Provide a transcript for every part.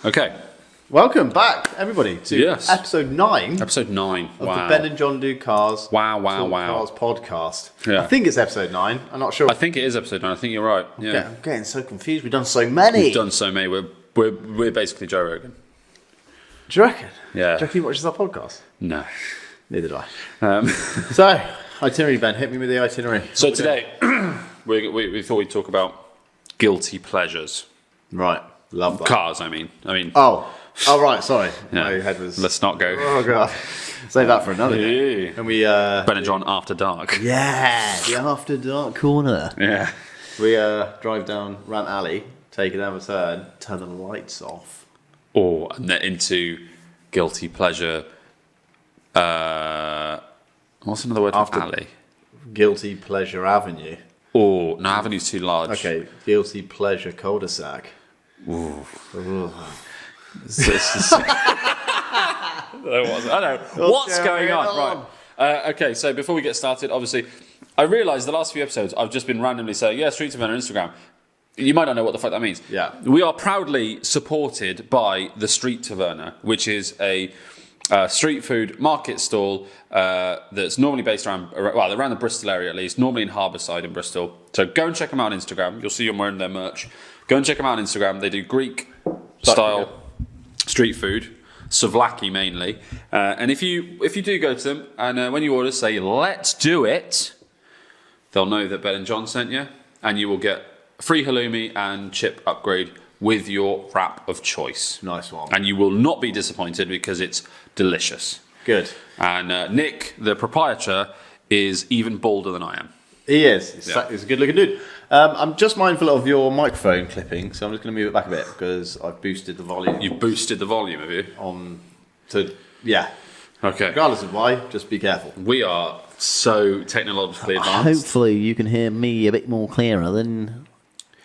Okay. Welcome back, everybody, to episode 9. Episode 9. Of the Ben and John Do Cars. Wow. Cars podcast. Yeah. I think it's episode 9. I'm not sure. I think it is episode 9. I think you're right. Yeah. I'm getting so confused. We've done so many. We've done so many. We're basically Joe Rogan. Do you reckon? Yeah. Do you reckon he watches our podcast? No. Neither do I. So, itinerary, Ben. Hit me with the itinerary. So today, we thought we'd talk about guilty pleasures. Right. Love that. Cars, I mean. Oh, right. Sorry. Yeah. My head was... Let's not go. Oh, God. Save that for another day. Yeah. And we... Ben and John After Dark. Yeah. The After Dark corner. Yeah. We drive down Rant Alley, take another turn, turn the lights off. And then into guilty pleasure. What's another word for alley? Guilty Pleasure Avenue. No, Avenue's too large. Okay, Guilty Pleasure Cul-de-sac. Ooh. Ooh. I don't know. What's going on? Right. Okay, so before we get started, obviously, I realised the last few episodes I've just been randomly saying, Street Taverna on Instagram. You might not know what the fuck that means. Yeah. We are proudly supported by the Street Taverna, which is a street food market stall that's normally based around the Bristol area at least, normally in Harbourside in Bristol. So go and check them out on Instagram. You'll see them wearing their merch. Go and check them out on Instagram. They do Greek-style street food, souvlaki mainly. And if you do go to them, and when you order, say, let's do it, they'll know that Ben and John sent you, and you will get free halloumi and chip upgrade with your wrap of choice. Nice one. And you will not be disappointed because it's delicious. Good. And Nick, the proprietor, is even bolder than I am. He is. He's a good-looking dude. I'm just mindful of your microphone clipping, so I'm just going to move it back a bit because I've boosted the volume. You've boosted the volume, have you? Okay. Regardless of why, just be careful. We are so technologically advanced. Hopefully you can hear me a bit more clearer than...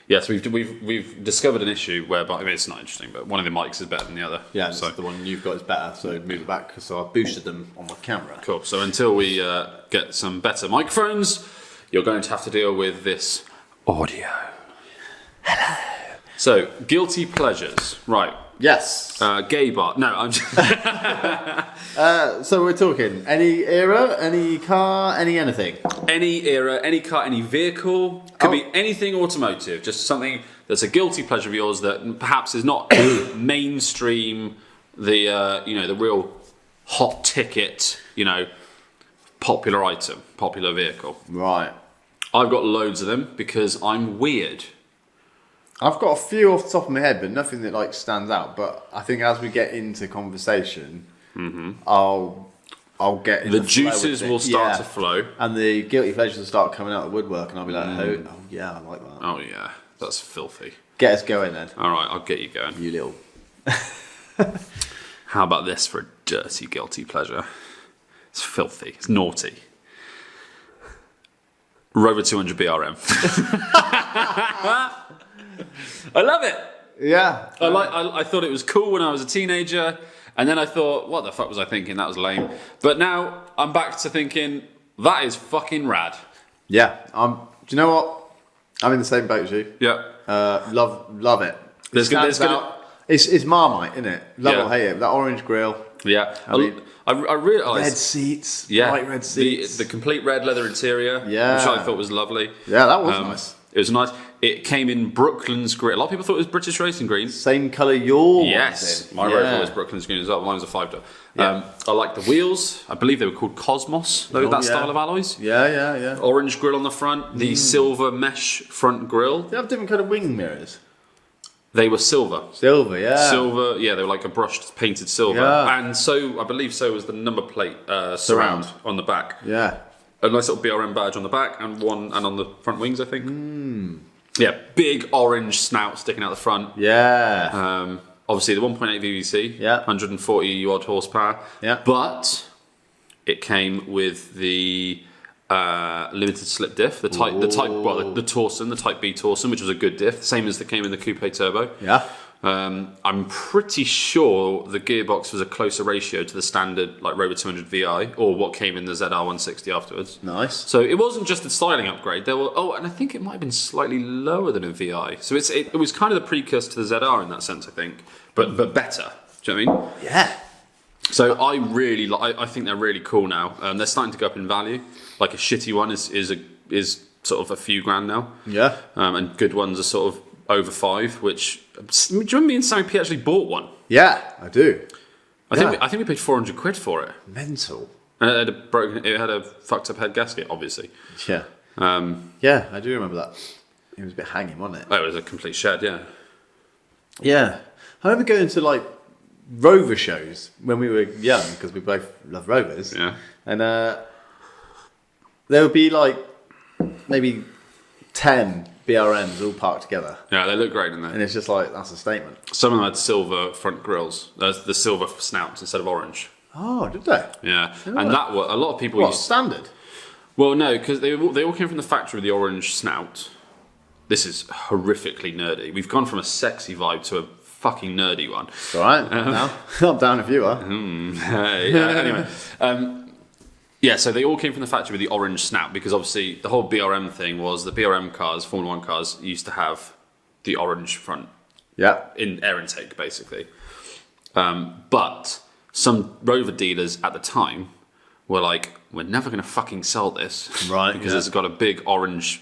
Yes, we've discovered an issue whereby, it's not interesting, but one of the mics is better than the other. Yeah, so the one you've got is better, so move it back, so I've boosted them on my camera. Cool, so until we get some better microphones, you're going to have to deal with this audio. Hello. So, guilty pleasures, right. Yes. Gay bar. No, I'm just... So we're talking any era, any car, anything. Any era, any car, any vehicle. Could be anything automotive. Just something that's a guilty pleasure of yours that perhaps is not mainstream, the real hot ticket, popular item, popular vehicle. Right. I've got loads of them because I'm weird. I've got a few off the top of my head, but nothing that stands out. But I think as we get into conversation, I'll get in the juices will start to flow, and the guilty pleasures will start coming out of the woodwork, and I'll be like, oh yeah, I like that. Oh yeah, that's filthy. Get us going then. All right, I'll get you going. You little. How about this for a dirty guilty pleasure? It's filthy. It's naughty. Rover 200 BRM. I love it. Yeah. I thought it was cool when I was a teenager, and then I thought, what the fuck was I thinking? That was lame. But now I'm back to thinking that is fucking rad. Yeah. Do you know what? I'm in the same boat as you. Yeah. Love it. It's Marmite, isn't it? Love it or hate it. That orange grill. Yeah. I realised red seats. Yeah. Bright red seats. The complete red leather interior. Yeah. Which I thought was lovely. Yeah, that was nice. It was nice. It came in Brooklyn's green. A lot of people thought it was British Racing Green. Same colour yours. Yes. My Rover was Brooklyn's green as well. Mine was a 5-door. Yeah. I like the wheels. I believe they were called Cosmos, style of alloys. Yeah. Orange grille on the front. The silver mesh front grille. They have different kind of wing mirrors. They were silver. Silver, yeah. Silver, yeah, they were like a brushed painted silver. Yeah. And so, I believe so was the number plate surround on the back. Yeah. A nice little BRM badge on the back and on the front wings, I think. Yeah, big orange snout sticking out the front. Yeah. Obviously the 1.8 VVC. Yeah. 140 odd horsepower. Yeah. But it came with the limited slip diff, the Torsen, the Type B Torsen, which was a good diff, same as that came in the Coupe Turbo. Yeah. I'm pretty sure the gearbox was a closer ratio to the standard like Rover 200 VI or what came in the ZR160 afterwards. Nice. So it wasn't just a styling upgrade. There were and I think it might have been slightly lower than a VI. So it was kind of the precursor to the ZR in that sense, I think, but better. Do you know what I mean? Yeah. So I think they're really cool now. They're starting to go up in value. Like a shitty one is sort of a few grand now. Yeah. And good ones are sort of over 5. Which do you remember me and Sammy P actually bought one? Yeah, I do. I think we paid 400 quid for it. Mental. And it had a fucked up head gasket, obviously. Yeah. Yeah, I do remember that. It was a bit hanging, wasn't it? Oh, it was a complete shed, yeah. Yeah. I remember going to like Rover shows when we were young because we both love Rovers. Yeah. And there would be like maybe 10 BRMs all parked together. Yeah, they look great, don't they? And it's just like, that's a statement. Some of them had silver front grills. The silver snouts instead of orange. Oh, did they? Yeah. And that was, a lot of people What, used... standard? Well, no, because they all came from the factory with the orange snout. This is horrifically nerdy. We've gone from a sexy vibe to a fucking nerdy one. It's all right. Now, I'm down if you are. Anyway, yeah, so they all came from the factory with the orange snout because obviously the whole BRM thing was the BRM cars, Formula 1 cars, used to have the orange front Yeah. in air intake, basically. But some Rover dealers at the time were like, we're never going to fucking sell this. Right, because yeah. it's got a big orange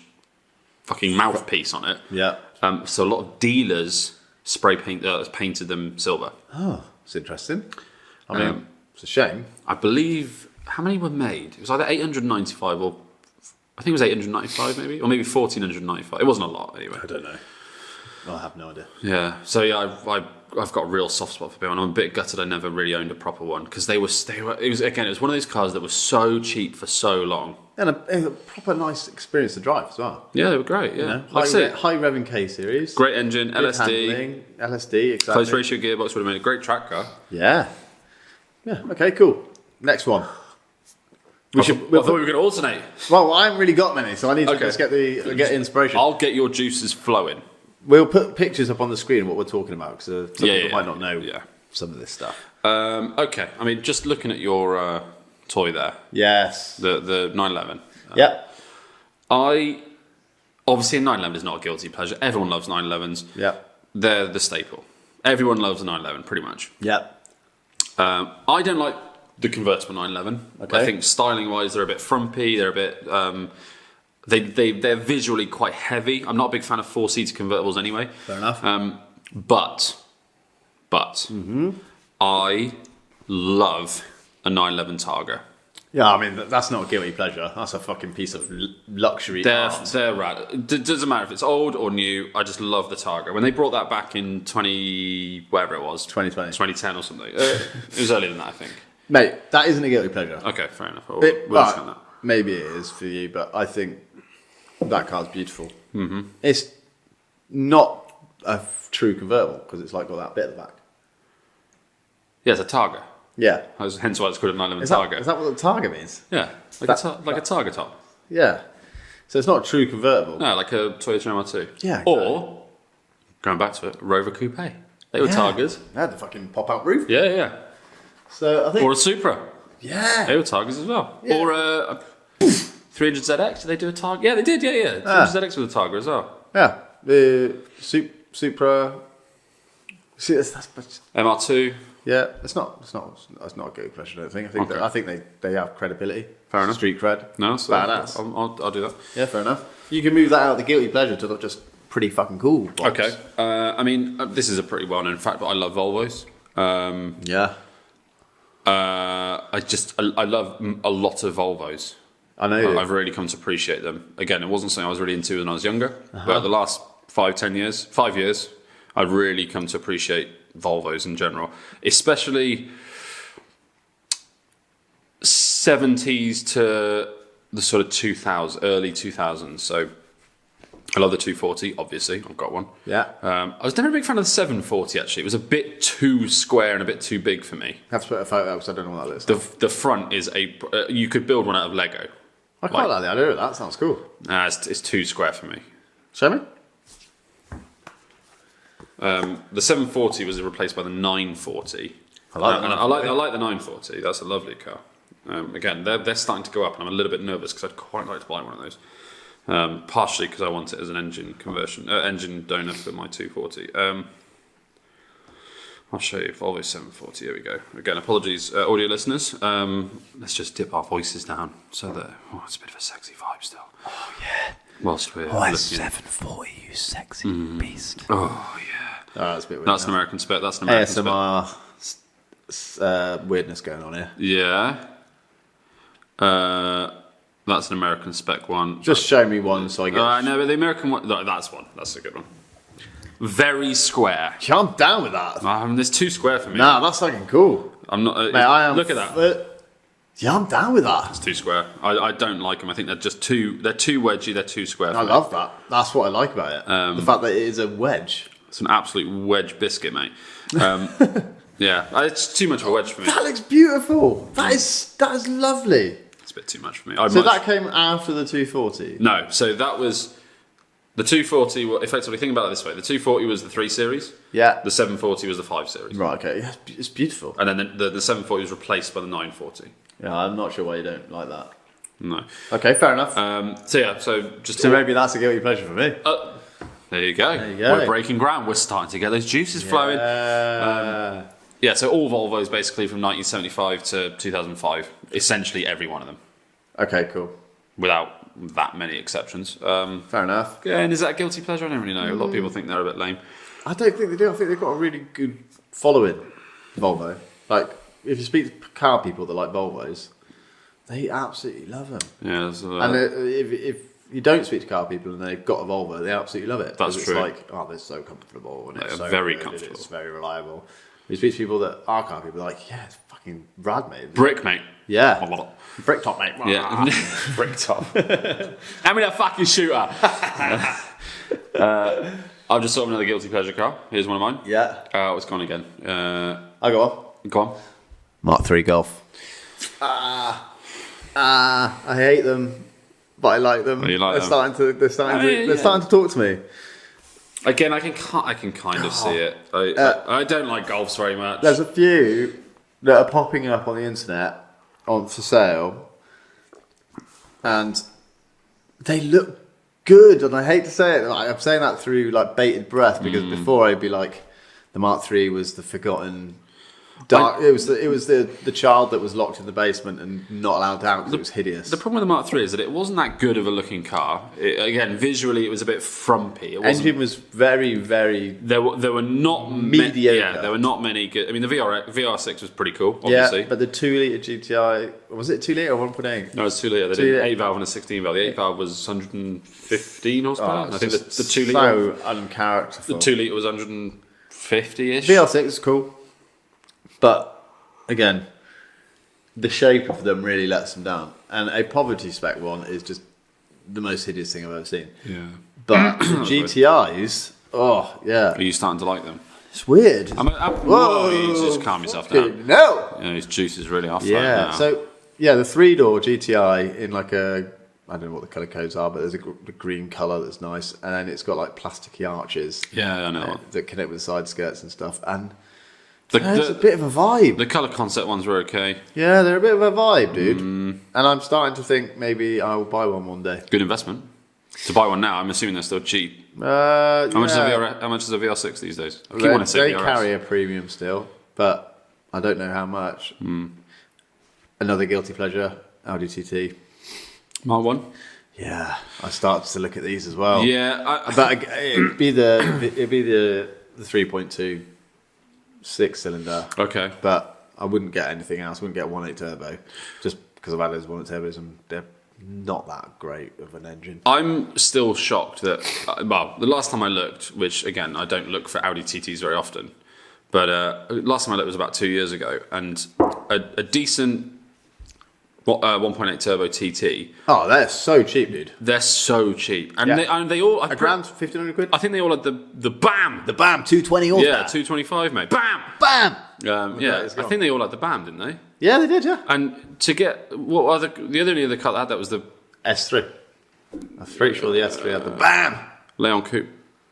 fucking mouthpiece on it. Yeah. So a lot of dealers painted them silver. Oh, it's interesting. I mean, it's a shame. I believe, how many were made? It was either 895 or, I think it was 895 maybe, or maybe 1495. It wasn't a lot anyway. I don't know. I have no idea. Yeah, so yeah, I've got a real soft spot for BM. I'm a bit gutted I never really owned a proper one because it was one of those cars that was so cheap for so long. And a proper nice experience to drive as well. Yeah, they were great. Yeah, You know, like I say, high rev and K series. great engine, Good LSD, handling, LSD, exactly. close ratio gearbox would have made a great track car. Yeah. Yeah. Okay. Cool. Next one. I thought we were going to alternate. Well, I haven't really got many, so I need to Okay. just get inspiration. I'll get your juices flowing. We'll put pictures up on the screen of what we're talking about because some Yeah, people yeah, might not know yeah. some of this stuff. Okay, I mean, just looking at your toy there, Yes. the 911. Yep. Obviously a 911 is not a guilty pleasure. Everyone loves 911s. Yep. They're the staple. Everyone loves a 911, pretty much. Yep. I don't like the convertible 911. Okay. I think styling wise, they're a bit frumpy. They're a bit. They're visually quite heavy. I'm not a big fan of 4-seater convertibles anyway. Fair enough. But I love a 911 Targa. Yeah, I mean that's not a guilty pleasure. That's a fucking piece of luxury art. They're rad. It doesn't matter if it's old or new. I just love the Targa. When they brought that back in 2010 or something. It was earlier than that, I think. Mate, that isn't a guilty pleasure. Okay, fair enough. We'll It- work right, on that. maybe it is for you, but I think that car's beautiful. Mm-hmm. It's not a true convertible because it's like got that bit at the back. Yeah, it's a Targa. Yeah. Hence why it's called a 911 Is Targa. that what the Targa means? Yeah, like a Targa top. Yeah. So it's not a true convertible. No, like a Toyota MR2. Yeah, exactly. Or, going back to it, Rover Coupe. They were Yeah. Targas. They had the fucking pop-out roof. Yeah. So I think... Or a Supra. yeah. They were Targas as well. Yeah. Or a 300ZX. Did they do a Targa? Yeah, they did. Yeah. 300ZX with a Targa as well. Yeah. The Supra... See, that's MR2. yeah, it's not a good question. I think. Okay. I think they have credibility. Fair enough. Street cred. No, so badass. I'll do that. Yeah, fair enough. You can move that out of the guilty pleasure to just pretty fucking cool. box. Okay. I mean, this is a pretty well-known fact, but I love Volvos. Yeah. I love a lot of Volvos. I know. I've really come to appreciate them. Again, it wasn't something I was really into when I was younger, but the last 5 years, I've really come to appreciate Volvos in general, especially 70s to the sort of 2000s, early 2000s. So I love the 240, obviously. I've got one. Yeah. I was never a big fan of the 740, actually. It was a bit too square and a bit too big for me. Have to put a photo up because I don't know what that is. The front is you could build one out of Lego. I quite like the idea of that. Sounds cool. It's too square for me. Show me. The 740 was replaced by the 940. I like the and I like the 940. That's a lovely car. Again, they're starting to go up, and I'm a little bit nervous because I'd quite like to buy one of those. Partially because I want it as an engine donor for my 240. I'll show you Volvo 740. Here we go. Again, apologies, audio listeners. Let's just dip our voices down so that it's a bit of a sexy vibe still. Oh yeah. Whilst we're looking. 740, you sexy beast. Oh yeah. That's a bit weird. That's an American spec. That's an American ASMR weirdness going on here. Yeah. That's an American spec one. Just show me one so I get. No, but the American one. No, that's one. That's a good one. Very square. Yeah, I'm down with that. There's too square for me. Nah, that's fucking cool. I'm not. Mate, I am. Look at that. Yeah, I'm down with that. It's too square. I don't like them. I think they're just too. They're too wedgy. They're too square. I love that. That's what I like about it. The fact that it is a wedge. It's an absolute wedge biscuit, mate. Yeah, it's too much of a wedge for me. That looks beautiful. That is lovely. It's a bit too much for me. So that came after the 240? No, so that was the 240. Effectively, think about it this way: the 240 was the 3 Series. Yeah. The 740 was the 5 Series. Right. Okay. Yeah, it's beautiful. And then the 740 was replaced by the 940. Yeah, I'm not sure why you don't like that. No. Okay, fair enough. So maybe that's a guilty pleasure for me. There you go. We're breaking ground. We're starting to get those juices flowing. Yeah, so all Volvos basically from 1975 to 2005. Essentially every one of them. Okay, cool. Without that many exceptions. Fair enough. Yeah, and is that a guilty pleasure? I don't really know. A lot of people think they're a bit lame. I don't think they do. I think they've got a really good following, Volvo. Like, if you speak to car people that like Volvos, they absolutely love them. Yeah, and if you don't speak to car people and they've got a Volvo, they absolutely love it. That's true. It's like, they're so comfortable and it's so very good, comfortable. It's very reliable. When you speak to people that are car people, they're like, yeah, it's fucking rad, mate. Brick, mate. Yeah. Brick top, mate. Yeah. Brick top. Hand me that fucking shooter. I've just thought of another guilty pleasure car. Here's one of mine. Yeah. What's gone again? I go on. Go on. Mark III Golf. I hate them, but I like them. You like they're them? They're starting to talk to me. Again, I can kind of see it. I don't like Golfs very much. There's a few that are popping up on the internet for sale, and they look good. And I hate to say it, I'm saying that through like bated breath because before I'd be like, the Mark III was the forgotten. It was the child that was locked in the basement and not allowed out because it was hideous. The problem with the Mark III is that it wasn't that good of a looking car. Again, visually, it was a bit frumpy. Engine was very, very. There were not mediocre. There were not many good. I mean, the VR6 was pretty cool, obviously. Yeah, but the 2 litre GTI was it 2 litre or 1.8? No, it was 2 litre. They did 8 valve and a 16 valve. The 8 valve was 115 horsepower. I think the 2 litre. So uncharacterful. The 2 litre was 150-ish. VR6 is cool. But, again, the shape of them really lets them down. And a poverty spec one is just the most hideous thing I've ever seen. Yeah. But the GTIs, oh, yeah. Are you starting to like them? It's weird. Whoa, you just calm yourself down. No! Yeah, his juice is really off Yeah, right now. so, yeah, the 3-door GTI in like a, I don't know what the colour codes are, but there's a green colour that's nice. And then it's got like plasticky arches. Yeah, I know. That connect with the side skirts and stuff. And it's a bit of a vibe. The colour concept ones were okay. Yeah, they're a bit of a vibe, dude. And I'm starting to think maybe I will buy one day. Good investment. To buy one now, I'm assuming they're still cheap. How much is a VR6 these days? I keep wanting to say they VRS. carry a premium still, but I don't know how much. Another guilty pleasure, Audi TT. Mark 1? Yeah, I started to look at these as well. Yeah, but it'd be the 3.2 6-cylinder. Okay. But I wouldn't get anything else. I wouldn't get a 1.8 turbo, just because I've had those 1.8 turbos and they're not that great of an engine. I'm still shocked that, the last time I looked, which again, I don't look for Audi TTs very often, but last time I looked was about 2 years ago, and a decent 1.8 turbo TT. Oh, they're so cheap, dude. They're so cheap. And they all... a grand, 1,500 quid? I think they all had the BAM! The BAM, 220 horsepower. Yeah, 225, mate. BAM! BAM! Yeah, I think they all had the BAM, didn't they? Yeah, they did, yeah. And to get... the only other car that had that was the... S3. I'm pretty sure the S3 had the BAM! Leon Coupe.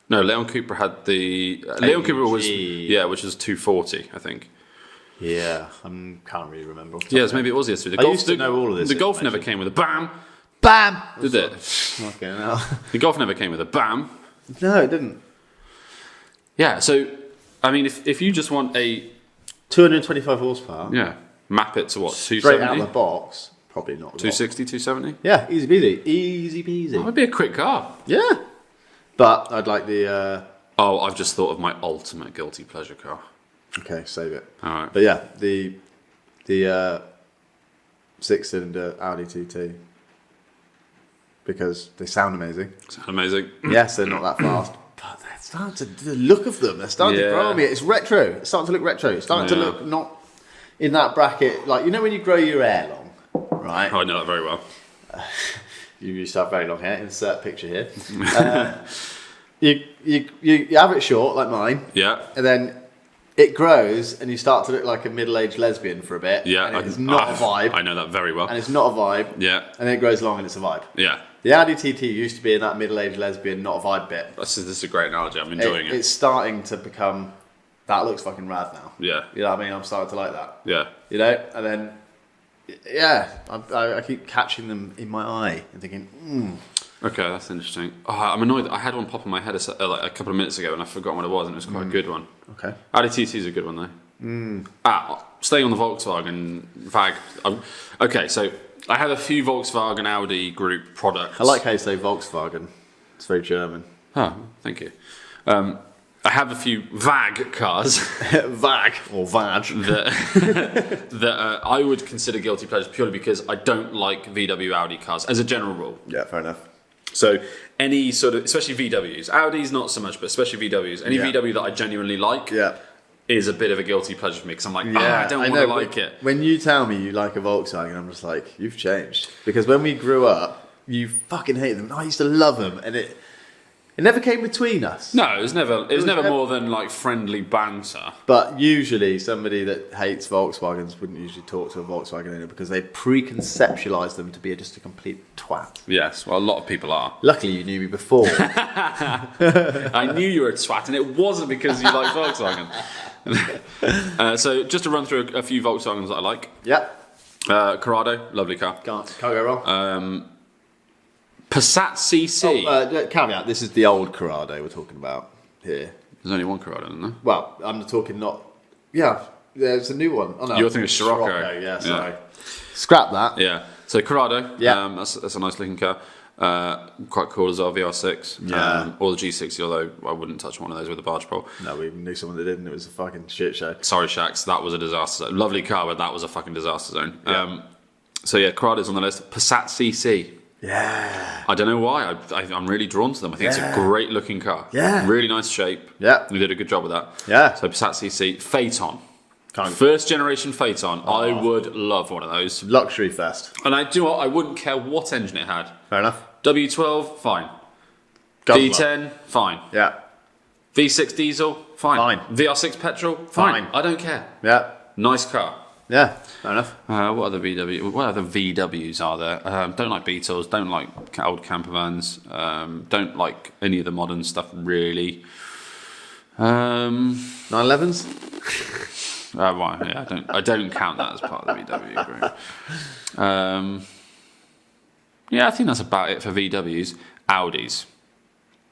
No, Leon Cooper had the Leon Cooper was AMG. which was 240, I think. Yeah, I can't really remember. Yes, maybe it was yesterday. I used to know all of this The Golf never information. came with a bam, Bam! did it? Okay, now. The Golf never came with a bam. No, it didn't. Yeah, so I mean, if you just want a 225 horsepower. map it to what Straight out of 270, the box. Probably not. 260, 270. Yeah, easy peasy. Easy peasy. That would be a quick car. Yeah. But I'd like the... Oh, I've just thought of my ultimate guilty pleasure car. okay, save it. All right. But yeah, the 6-cylinder Audi TT. Because they sound amazing. Sound amazing. Yes, they're not that fast. But they're starting to... The look of them, they're starting to grow on me. It's retro. It's starting to look retro. It's starting to look not in that bracket. Like, you know when you grow your hair long, right? Oh, I know that very well. You used to have very long hair. Insert picture here. You have it short, like mine. Yeah. And then it grows, and you start to look like a middle-aged lesbian for a bit. Yeah. And it's not a vibe. I know that very well. And it's not a vibe. Yeah. And then it grows long, and it's a vibe. Yeah. The Audi TT used to be in that middle-aged lesbian, not a vibe bit. This is a great analogy. I'm enjoying it. It's starting to become. That looks fucking rad now. Yeah. You know what I mean? I'm starting to like that. Yeah. You know, and then. Yeah, I keep catching them in my eye and thinking, Okay, that's interesting. Oh, I'm annoyed. I had one pop in my head like a couple of minutes ago, and I forgot what it was, and it was quite a good one. Okay. Audi TT is a good one though. Staying on the Volkswagen VAG. Okay, so I have a few Volkswagen Audi group products. I like how you say Volkswagen. It's very German. Oh, thank you. I have a few VAG cars VAG or VAG. that I would consider guilty pleasures purely because I don't like VW Audi cars as a general rule. Yeah, fair enough. So any sort of, especially VWs, Audis not so much, but especially VWs. Any VW that I genuinely like is a bit of a guilty pleasure for me because I'm like, I don't want to like it. When you tell me you like a Volkswagen, I'm just like, you've changed. Because when we grew up, you fucking hated them. I used to love them, and it never came between us. No, it was never more than like friendly banter. But usually somebody that hates Volkswagens wouldn't usually talk to a Volkswagen owner because they preconceptualise them to be just a complete twat. Yes, well, a lot of people are. Luckily, you knew me before. I knew you were a twat, and it wasn't because you like Volkswagen. So just to run through a few Volkswagens that I like. Yep. Corrado, lovely car. Can't go wrong. Passat CC. Caveat, this is the old Corrado we're talking about here. There's only one Corrado, isn't there? Well, I'm talking not... Yeah, there's a new one. Oh, no. You're thinking Scirocco. Yeah, sorry. Scrap that. Yeah. So Corrado, Yeah. that's a nice looking car. Quite cool as well, VR6. Yeah. Or the G60, although I wouldn't touch one of those with a barge pole. No, we knew someone that didn't. It was a fucking shit show. Sorry, Shax, that was a disaster zone. Lovely car, but that was a fucking disaster zone. Yeah. So yeah, Corrado's on the list. Passat CC. Yeah. I don't know why. I'm really drawn to them. I think it's a great looking car. Yeah. Really nice shape. Yeah. You did a good job with that. Yeah. So Passat CC. Phaeton. First generation Phaeton. I would love one of those. Luxury fest. And I do. I wouldn't care what engine it had. Fair enough. W12, fine. Guzzler. V10, fine. Yeah. V6 diesel, fine. Fine. VR6 petrol, fine. Fine. I don't care. Yeah. Nice car. Yeah. Fair enough. What other VWs are there? Don't like Beetles. Don't like old camper vans. Don't like any of the modern stuff really. 911s? Right, yeah, I don't count that as part of the VW group. Yeah, I think that's about it for VWs. Audis.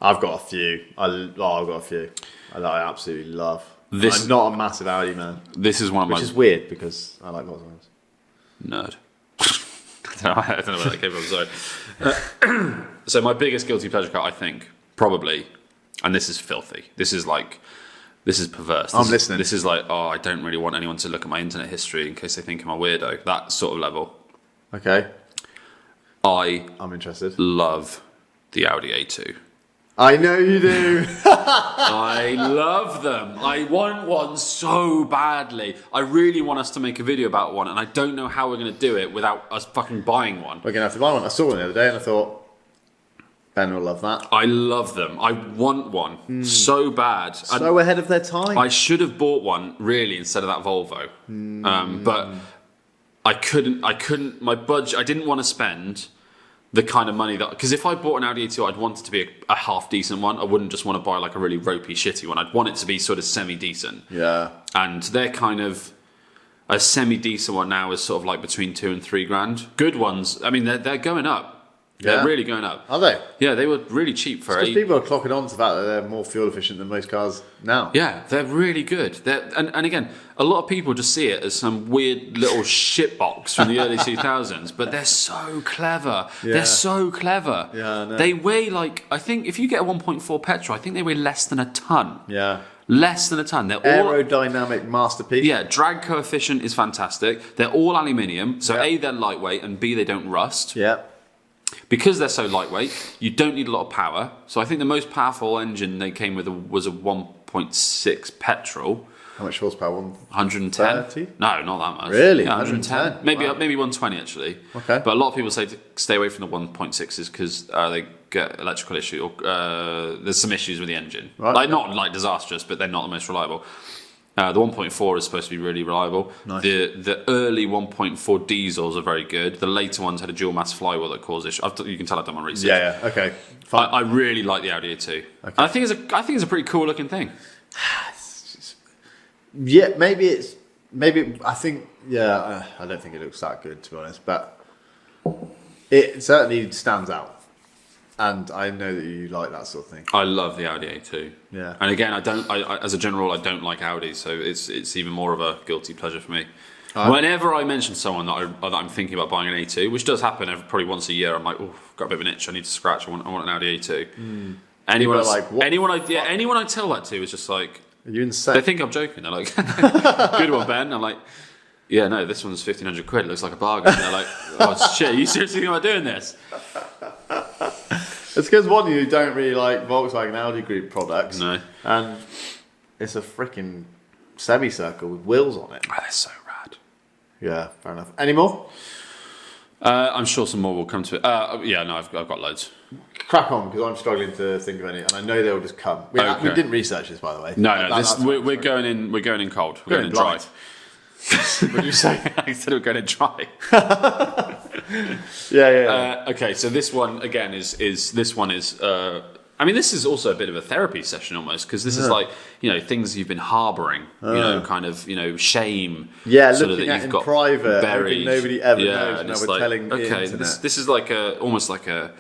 I've got a few. I've got a few that I absolutely love. This- I'm not a massive Audi man, This is one of which my is weird because I like Volkswagens. nerd. I don't know where that came from. Sorry. So my biggest guilty pleasure car, I think, probably, and this is filthy. This is perverse. I'm listening. This is like, I don't really want anyone to look at my internet history in case they think I'm a weirdo. That sort of level. Okay, I I'm interested. love the Audi A2. I know you do. I love them. I want one so badly. I really want us to make a video about one, and I don't know how we're going to do it without us fucking buying one. We're gonna have to buy one. I saw one the other day and I thought Ben will love that. I love them. I want one so bad. So ahead of their time. I should have bought one really instead of that Volvo, but I couldn't. My budget. I didn't want to spend the kind of money that, because if I bought an Audi A2, I'd want it to be a half decent one. I wouldn't just want to buy like a really ropey, shitty one. I'd want it to be sort of semi decent. Yeah. And they're kind of a semi decent one now is sort of like between $2,000 and $3,000. Good ones, I mean, they're going up. They're really going up. Are they? Yeah, they were really cheap for Because people are clocking on to the fact that they're more fuel efficient than most cars now. Yeah, they're really good. And again, a lot of people just see it as some weird little shitbox from the early 2000s, but they're so clever. Yeah. They're so clever. Yeah, I know. They weigh like, I think if you get a 1.4 petrol, I think they weigh less than a ton. Yeah. Less than a ton. They're all aerodynamic masterpiece. Yeah, drag coefficient is fantastic. They're all aluminium, so A, they're lightweight, and B, they don't rust. Yeah. Because they're so lightweight, you don't need a lot of power. So I think the most powerful engine they came with was a 1.6 petrol. How much horsepower? 110? 30? No, not that much. Really? Yeah, 110. Maybe 120 actually. Okay. But a lot of people say to stay away from the 1.6s because they get electrical issue or there's some issues with the engine. Right. Like not like disastrous, but they're not the most reliable. The 1.4 is supposed to be really reliable. Nice. The early 1.4 diesels are very good. The later ones had a dual mass flywheel that caused issues. You can tell I've done my research. Yeah. Okay. Fine. I really like the Audi A2. Okay. And I think it's a pretty cool looking thing. Yeah, maybe I think, I don't think it looks that good, to be honest, but it certainly stands out. And I know that you like that sort of thing. I love the Audi A2. Yeah. And again, as a general rule, I don't like Audi, so it's even more of a guilty pleasure for me. Whenever I mention someone that I'm thinking about buying an A2, which does happen probably once a year, I'm like, oh, I've got a bit of an itch. I need to scratch. I want an Audi A2. Mm. Anyone I tell that to is just like, are you insane? they think I'm joking. They're like, good one, Ben. I'm like, yeah, no, this one's £1,500. It looks like a bargain. They're like, oh shit, are you seriously thinking about doing this? It's because one, you don't really like Volkswagen Audi Group products. No. And it's a freaking semicircle with wheels on it. Oh, they're so rad. Yeah, fair enough. Any more? I'm sure some more will come to it. I've got loads. Crack on, because I'm struggling to think of any, and I know they'll just come. We didn't research this, by the way. We're going in cold. We're going in dry. What did you say? I said we're going in dry. Yeah. Okay, so this one again is I mean, this is also a bit of a therapy session almost, because this is like, things you've been harbouring, shame. Yeah, sort looking of that at you've in got private, buried. nobody ever knows. And Now it's we're telling the okay, internet. this is like almost like a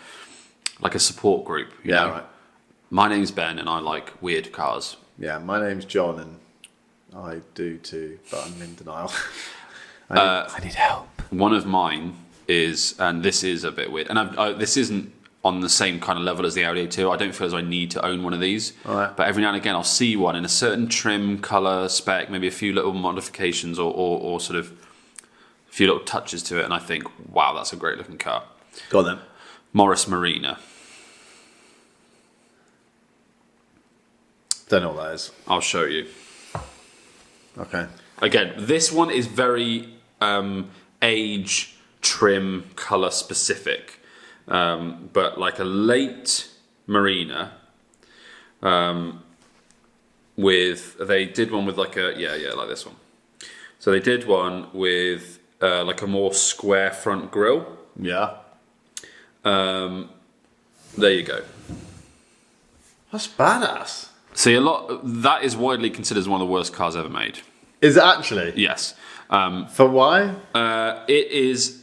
support group. You know? Right. My name's Ben, and I like weird cars. Yeah, my name's John, and I do too, but I'm in denial. I need help. One of mine is, and this is a bit weird, and this isn't on the same kind of level as the Audi A2. I don't feel as though I need to own one of these. Right. But every now and again, I'll see one in a certain trim, colour, spec, maybe a few little modifications or sort of a few little touches to it, and I think, wow, that's a great looking car. Go on then. Morris Marina. Don't know what that is. I'll show you. Okay. Again, this one is very age, trim, colour specific. But like a late Marina, they did one with like like this one. So they did one with like a more square front grille. Yeah. There you go. That's badass. See, that is widely considered one of the worst cars ever made. Is it actually? Yes. For why? It is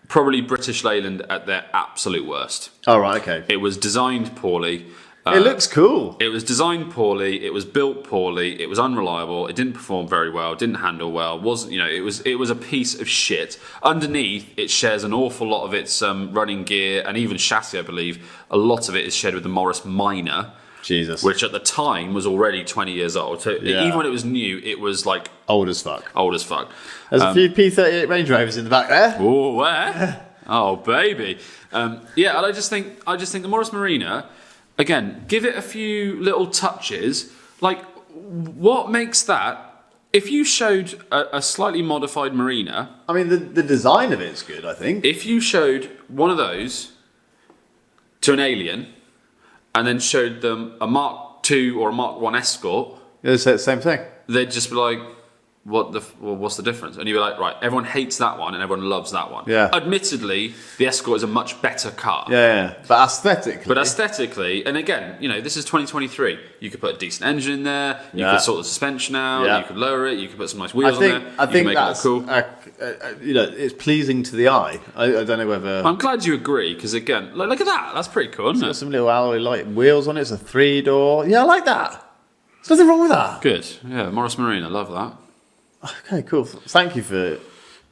probably British Leyland at their absolute worst. Oh, right, okay. It was designed poorly. It looks cool. It was designed poorly. It was built poorly. It was unreliable. It didn't perform very well. Didn't handle well. It was a piece of shit. Underneath, it shares an awful lot of its running gear and even chassis. I believe a lot of it is shared with the Morris Minor. Jesus. Which at the time was already 20 years old. So even when it was new, it was like old as fuck. There's a few P38 Range Rovers in the back there. Oh, where? Oh, baby. And I just think the Morris Marina, again, give it a few little touches. Like, what makes that? If you showed a slightly modified Marina, I mean, the design of it's good, I think. If you showed one of those to an alien and then showed them a Mark II or a Mark I Escort, It's the same thing. they'd just be like, what's the difference? And you were like, right, everyone hates that one and everyone loves that one. Yeah. Admittedly, the Escort is a much better car. Yeah. But aesthetically, and again, this is 2023. You could put a decent engine in there. You could sort the suspension out. Yeah. You could lower it. You could put some nice wheels on there. I think make that's it look cool. it's pleasing to the eye. I don't know whether. I'm glad you agree because again, look at that. That's pretty cool, isn't Got it? some little alloy light wheels on it. It's a 3-door. Yeah, I like that. There's nothing wrong with that. Good. Yeah, Morris Marine. I love that. Okay, cool. Thank you for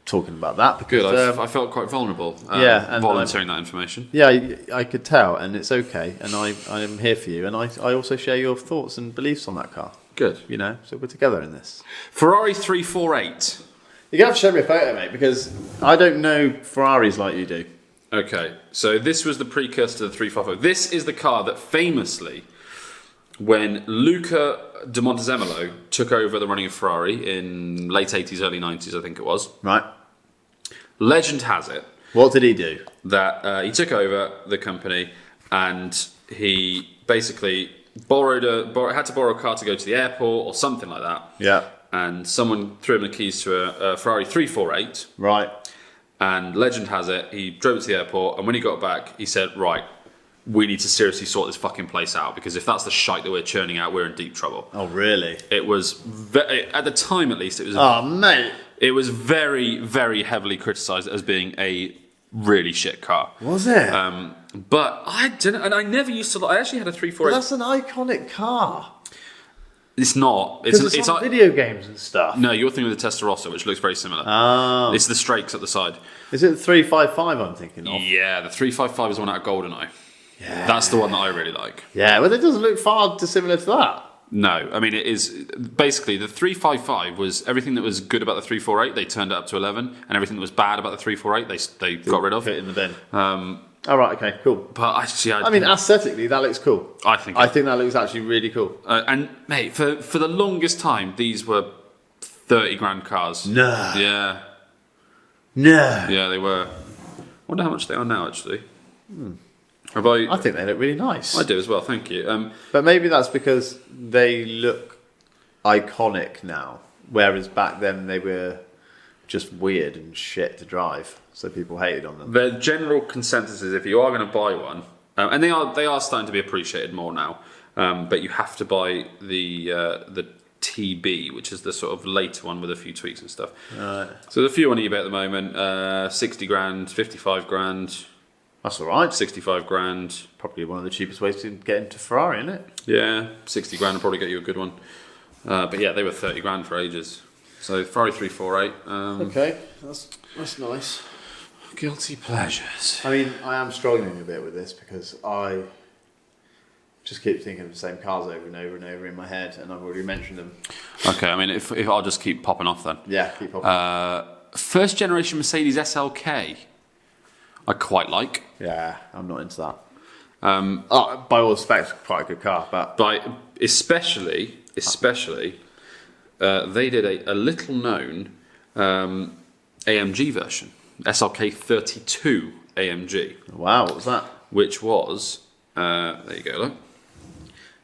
talking about that. Because, Good. I felt quite vulnerable. And volunteering that information. Yeah, I could tell, and it's okay. And I am here for you, and I also share your thoughts and beliefs on that car. Good. So we're together in this. Ferrari 348. You're gonna have to show me a photo, mate, because I don't know Ferraris like you do. Okay, so this was the precursor to the 355. This is the car that famously, when Luca de Montezemolo took over the running of Ferrari in late 80s, early 90s, I think it was. Right. Legend has it What did he do? that he took over the company and he basically had to borrow a car to go to the airport or something like that. Yeah. And someone threw him the keys to a Ferrari 348. Right. And legend has it, he drove it to the airport, and when he got back, he said, right, we need to seriously sort this fucking place out, because if that's the shite that we're churning out, we're in deep trouble. Oh, really? It was, at the time at least, it was... Oh, mate. It was very, very heavily criticised as being a really shit car. Was it? But I didn't, and I never used to... I actually had a 348... Well, that's an iconic car. It's not. It's on video games and stuff. No, you're thinking of the Testarossa, which looks very similar. Oh. It's the Strakes at the side. Is it the 355 I'm thinking of? Yeah, the 355 is the one out of GoldenEye. Yeah. That's the one that I really like. Yeah, well, it doesn't look far dissimilar to that. No, I mean, it is... Basically, the 355 was everything that was good about the 348, they turned it up to 11, and everything that was bad about the 348, they got rid of. Put it in the bin. All right, okay, cool. But actually, I mean, aesthetically, that looks cool. I think that looks actually really cool. And mate, for the longest time, these were 30 grand cars. No. Yeah. No. Yeah, they were. I wonder how much they are now, actually. I think they look really nice. I do as well, thank you. But maybe that's because they look iconic now, whereas back then they were just weird and shit to drive. So people hated on them. The general consensus is if you are going to buy one, and they are starting to be appreciated more now, but you have to buy the TB, which is the sort of later one with a few tweaks and stuff. Right. So there's a few on eBay at the moment, 60 grand, 55 grand. That's all right. 65 grand. Probably one of the cheapest ways to get into Ferrari, isn't it? Yeah, 60 grand will probably get you a good one. But yeah, they were 30 grand for ages. So Ferrari 348. Okay, that's nice. Guilty pleasures. I mean, I am struggling a bit with this because I just keep thinking of the same cars over and over and over in my head, and I've already mentioned them. Okay, I mean, if I'll just keep popping off then. Yeah, keep popping. First generation Mercedes SLK. I quite like. Yeah, I'm not into that. By all respects, quite a good car, but especially, they did a little known AMG version, SLK 32 AMG. Wow, what was that? Which was there you go, look.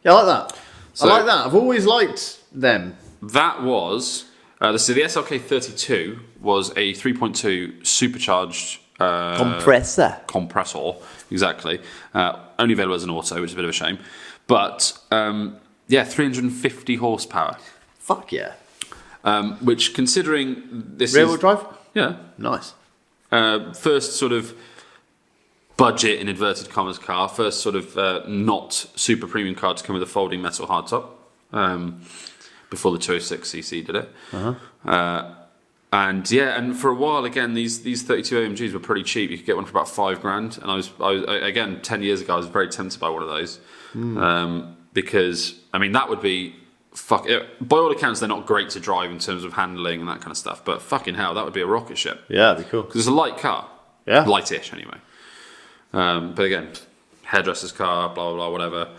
Yeah, I like that. I like that. I've always liked them. That was so the SLK 32 was a 3.2 supercharged. Compressor, exactly. Only available as an auto, which is a bit of a shame. But 350 horsepower. Fuck yeah. Which, considering this rear-wheel drive? Yeah. Nice. First sort of budget, in inverted commas, car. First sort of not super premium car to come with a folding metal hardtop. Before the 206cc did it. Uh-huh. And for a while again, these 32 AMGs were pretty cheap. You could get one for about £5,000, and I was again 10 years ago. I was very tempted by one of those because I mean that would be by all accounts they're not great to drive in terms of handling and that kind of stuff. But fucking hell, that would be a rocket ship. Yeah, that'd be cool because it's a light car. Yeah, lightish anyway. But again, hairdresser's car, blah blah blah, whatever.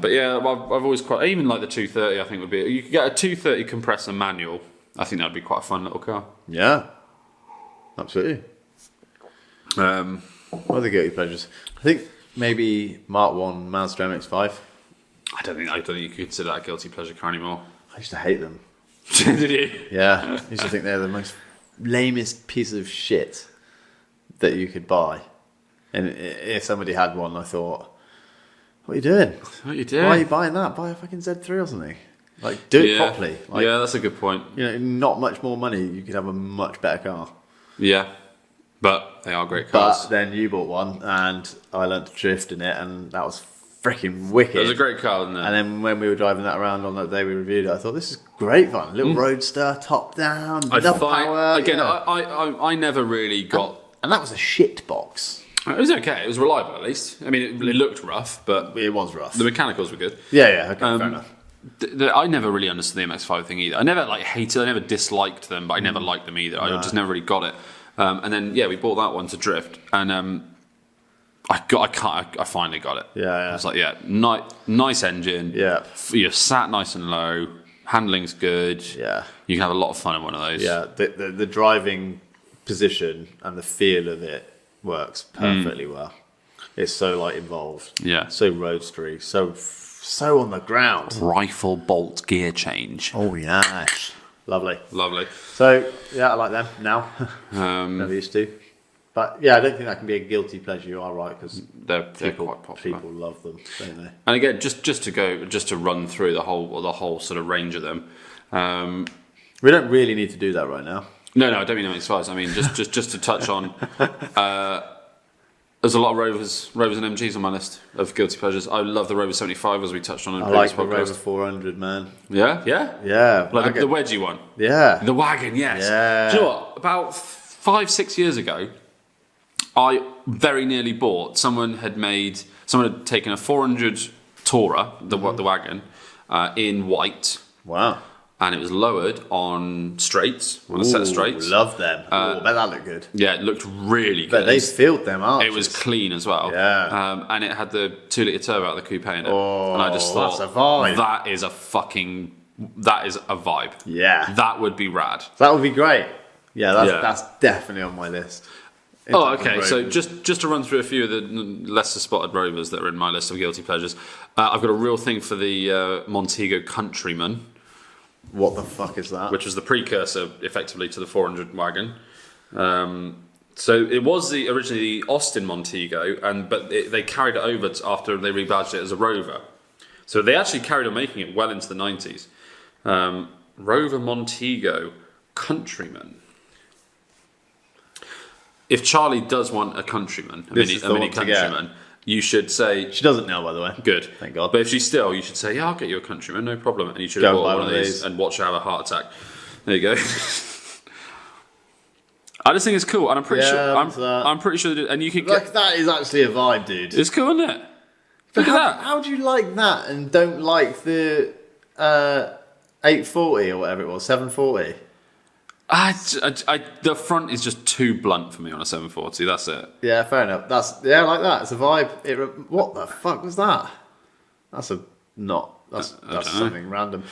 But yeah, I've always quite even like the 230. I think would be you could get a 230 compressor manual. I think that'd be quite a fun little car. Yeah, absolutely. What are the guilty pleasures? I think maybe Mark 1 Mazda MX-5. I don't think you could consider that a guilty pleasure car anymore. I used to hate them. Did you? Yeah, I used to think they're the most lamest piece of shit that you could buy. And if somebody had one, I thought, what are you doing? What are you doing? Why are you buying that? Buy a fucking Z3 or something. Like, do it properly. Like, yeah, that's a good point. You know, not much more money, you could have a much better car. Yeah, but they are great cars. But then you bought one, and I learned to drift in it, and that was freaking wicked. It was a great car, wasn't it? And then when we were driving that around on that day we reviewed it, I thought, this is great fun. Little roadster, top down, power. Again, I never really got... And that was a shit box. It was okay. It was reliable, at least. I mean, it looked rough, but... It was rough. The mechanicals were good. Yeah, okay, fair enough. I never really understood the MX-5 thing either. I never hated. I never disliked them, but I never liked them either. I just never really got it. And then we bought that one to drift, and I finally got it. Yeah. I was like, nice engine. Yeah, You're sat nice and low. Handling's good. Yeah, you can have a lot of fun in one of those. Yeah, the driving position and the feel of it works perfectly well. It's so involved. Yeah, so roadstery. So on the ground. Rifle bolt gear change. Oh yeah, lovely. So I like them now. Never used to, but I don't think that can be a guilty pleasure. You are right, because they're quite popular. People love them, don't they? And again, just to run through the whole sort of range of them. We don't really need to do that right now. No, I don't mean MX-5s. I mean just to touch on. There's a lot of Rovers and MGs on my list of guilty pleasures. I love the Rover 75, as we touched on in the previous podcast. I like the Rover 400, man. Yeah? Like the wedgie one. Yeah. The wagon, yes. Yeah. Do you know what? About 5-6 years ago, I very nearly bought. Someone had taken a 400 Tourer, the wagon, in white. Wow. And it was lowered on straights, on a set of straights. Love them. I bet that looked good. Yeah, it looked really good. But they filled them up. It was clean as well. Yeah. And it had the 2-litre turbo out of the coupe in it. Oh, and I just thought, that's a vibe. that is a vibe. Yeah. That would be rad. That would be great. Yeah, that's definitely on my list. Okay. So just to run through a few of the lesser spotted Rovers that are in my list of guilty pleasures, I've got a real thing for the Montego Countryman. What the fuck is that? Which was the precursor, effectively, to the 400 wagon. So it was originally the Austin Montego, but they carried it over after they rebadged it as a Rover. So they actually carried on making it well into the 90s. Rover Montego Countryman. If Charlie does want a Countryman, a mini Countryman, you should say... She doesn't know, by the way. Good. Thank God. But if she's still, you should say, I'll get you a Countryman, no problem. And you should have bought one of these and watch her have a heart attack. There you go. I just think it's cool, and I'm pretty sure... I'm pretty sure they do, and you could get... That is actually a vibe, dude. It's cool, isn't it? Look at that. How do you like that and don't like the 840 or whatever it was, 740? The front is just too blunt for me on a 740. That's it. Yeah, fair enough. I like that. It's a vibe. What the fuck was that? That's something random.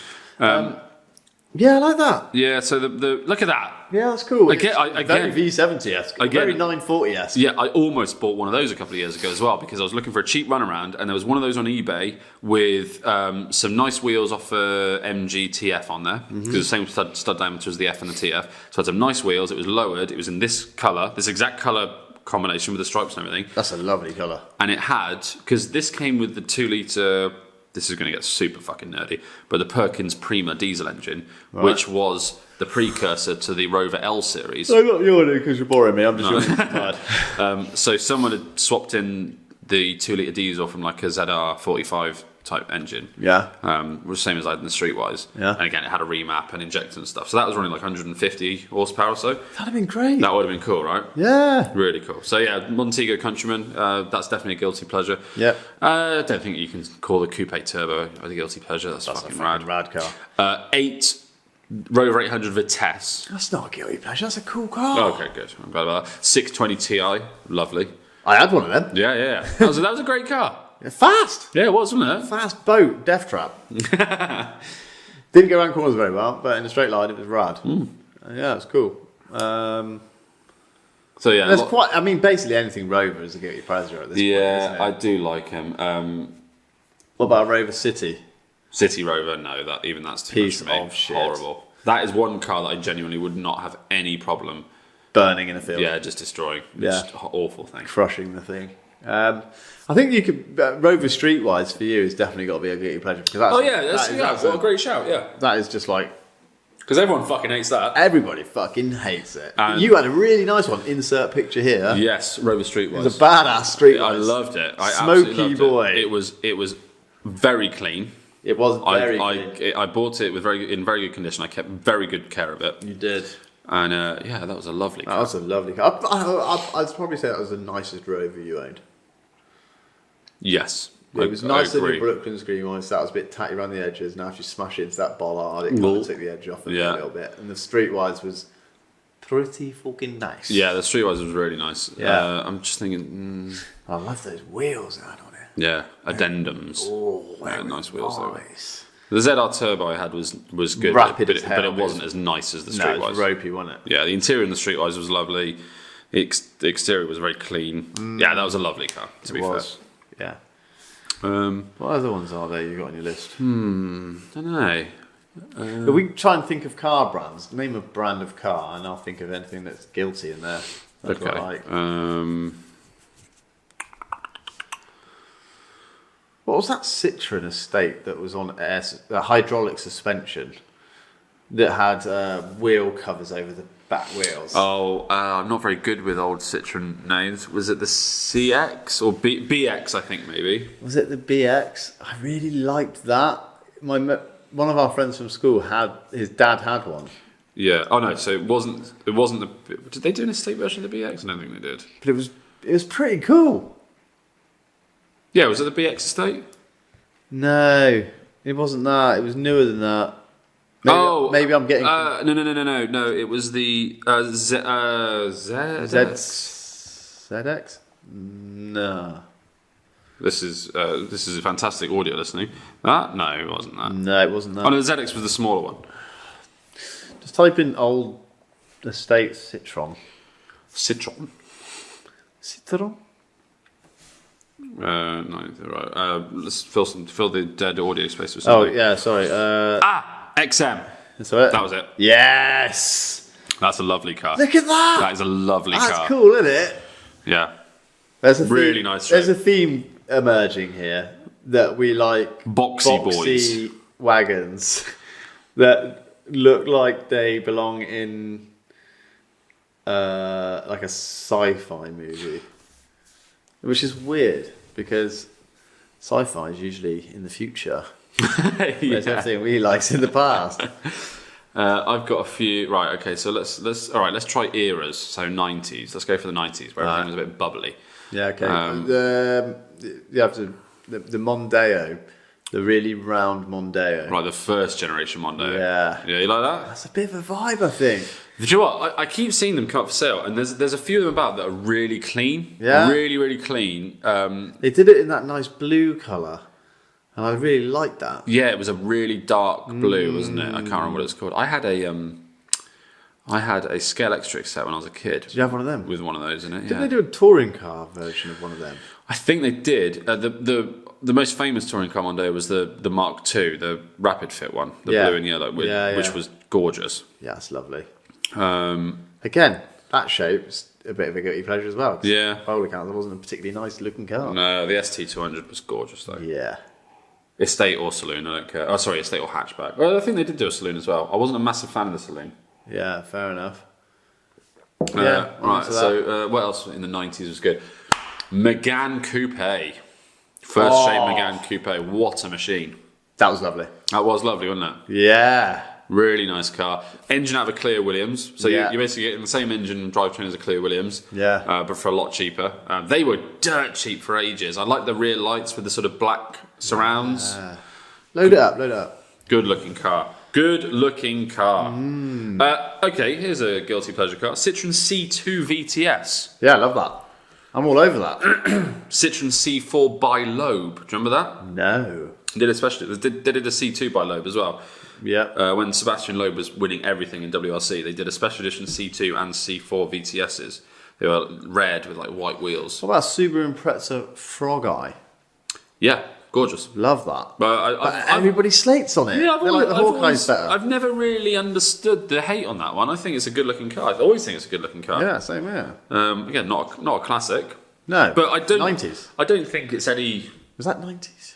Yeah, I like that. Yeah. So the look at that. Yeah, that's cool. Again, very V70-esque. Very 940-esque. Yeah, I almost bought one of those a couple of years ago as well, because I was looking for a cheap runaround, and there was one of those on eBay with some nice wheels off a MG TF on there, because the same stud diameter as the F and the TF. So I had some nice wheels. It was lowered. It was in this colour, this exact colour combination with the stripes and everything. That's a lovely colour. And it had, because this came with the 2-litre... This is going to get super fucking nerdy, but the Perkins Prima diesel engine, which was the precursor to the Rover L series. I got you on it because you're boring me. I'm just tired. So someone had swapped in the 2-litre diesel from like a ZR 45 type engine. Yeah. Was the same as I had in the Streetwise. Yeah. And again, it had a remap and injector and stuff. So that was running like 150 horsepower or so. That'd have been great. That would have been cool, right? Yeah. Really cool. So yeah, Montego Countryman, that's definitely a guilty pleasure. Yeah. I don't think you can call the Coupe Turbo a guilty pleasure. That's fucking rad. Rad car. 8 Rover 800 Vitesse. That's not a guilty pleasure. That's a cool car. Oh, okay, good. I'm glad about that. 620 Ti, lovely. I had one of them. Yeah. That was a great car. Fast. Yeah, it was, wasn't it? Fast boat, death trap. Didn't go around corners very well, but in a straight line it was rad. Yeah, it was cool. So yeah, there's quite. I mean, basically anything Rover is a guilty pleasure at this point. Yeah, I do like him. What about Rover City? City Rover? No, that's too Piece much for me. of shit. Horrible. That is one car that I genuinely would not have any problem. Burning in a field. Yeah, just destroying. It's just an awful thing. Crushing the thing. I think you could Rover Streetwise for you has definitely got to be a guilty pleasure because that's what a great shout. Yeah, that is just like because everyone fucking hates that. everybody fucking hates it. And You had a really nice one. Insert picture here. Yes, Rover Streetwise. It was a badass Streetwise. I loved it. I Smoky absolutely loved boy. It was very clean. It was very clean. I bought it with in very good condition. I kept very good care of it. You did. And yeah, that was a lovely car. That was a lovely car. I'd probably say that was the nicest Rover you owned. Yes. It was nicer than the Brooklyn Screen one, so that was a bit tatty around the edges. Now if you smash it into that bollard, it kind of took the edge off it a little bit. And the Streetwise was pretty fucking nice. Yeah, the Streetwise was really nice. Yeah. I'm just thinking... I love those wheels out on it. Yeah, addendums. Oh, nice wheels nice. though. The ZR Turbo I had was good, Rapid but as hell, it wasn't as nice as the No, Streetwise. it was ropey, wasn't it? Yeah, the interior in the Streetwise was lovely. The exterior was very clean. Yeah, that was a lovely car, to be fair. Yeah. What What other ones are there you got on your list? don't know. But we try and think of car brands. Name a brand of car, and I'll think of anything that's guilty in there. That's what I like. What was that Citroen Estate that was on hydraulic suspension that had wheel covers over the back wheels? Oh, I'm not very good with old Citroen names. Was it the CX or BX? I think maybe. Was it the BX? I really liked that. One of our friends from school his dad had one. Yeah. Oh no. So it wasn't the. Did they do an estate version of the BX? I don't think they did. But it was pretty cool. Yeah. Was it the BX estate? No, it wasn't that. It was newer than that. Maybe I'm getting No. It was the ZX. ZX. No. This is a fantastic audio listening. No, it wasn't that. No, it wasn't that. Oh no, the ZX was the smaller one. Just type in old estate Citroen. Citroen. No, right. Let's fill the dead audio space with something. Oh yeah, sorry. XM. That's it. That was it. Yes. That's a lovely car. Look at that. That is a lovely car. That's cool, isn't it? Yeah. There's a Really theme, nice There's shape. a theme emerging here that we like Boxy boys. wagons that look like they belong in like a sci-fi movie, which is weird because sci-fi is usually in the future. Whereas everything we likes in the past. I've got a few. Right. Okay. So let's try eras. So 90s. Let's go for the 90s where everything was a bit bubbly. Yeah. Okay. You have to the Mondeo, the really round Mondeo. Right. The first generation Mondeo. Yeah. Yeah. You like that? That's a bit of a vibe, I think. Do you know what? I keep seeing them come up for sale, and there's a few of them about that are really clean. Yeah. Really, really clean. They did it in that nice blue colour. And I really liked that. Yeah, it was a really dark blue, wasn't it? I can't remember what it was called. I had a Scale Electric set when I was a kid. Did you have one of them? With one of those in it. Didn't they do a touring car version of one of them? I think they did. The most famous touring car Mondeo was the Mark II, the Rapid Fit one, the blue and yellow, which was gorgeous. Yeah, it's lovely. Again, that shape's a bit of a guilty pleasure as well. Yeah. By all accounts, it wasn't a particularly nice looking car. No, the ST200 was gorgeous though. Yeah. Estate or saloon, I don't care. Oh, sorry, estate or hatchback. Well, I think they did do a saloon as well. I wasn't a massive fan of the saloon. Yeah, fair enough. Right, so what else in the 90s was good? Megane Coupe. First shape Megane Coupe. What a machine. That was lovely. That was lovely, wasn't it? Yeah. Really nice car. Engine out of a Clear Williams. So Yeah. you're basically getting the same engine and drivetrain as a Clear Williams. Yeah. But for a lot cheaper. They were dirt cheap for ages. I like the rear lights with the sort of black surrounds. Load it up. Good looking car. Okay, here's a guilty pleasure car. Citroen C2 VTS. Yeah, I love that. I'm all over that. Citroen C4 by Loeb. Do you remember that? No. They did a C2 by Loeb as well. Yeah. When Sebastian Loeb was winning everything in WRC, they did a special edition C2 and C4 VTSs. They were red with like white wheels. What about Subaru Impreza Frog Eye? Yeah, gorgeous. Love that. But everybody slates on it. Yeah, They're like the Hawkeye's better. I've never really understood the hate on that one. I think it's a good looking car. I always think it's a good looking car. Yeah, same here. Again, not a classic. No, but I don't. 90s. I don't think it's any. Was that 90s?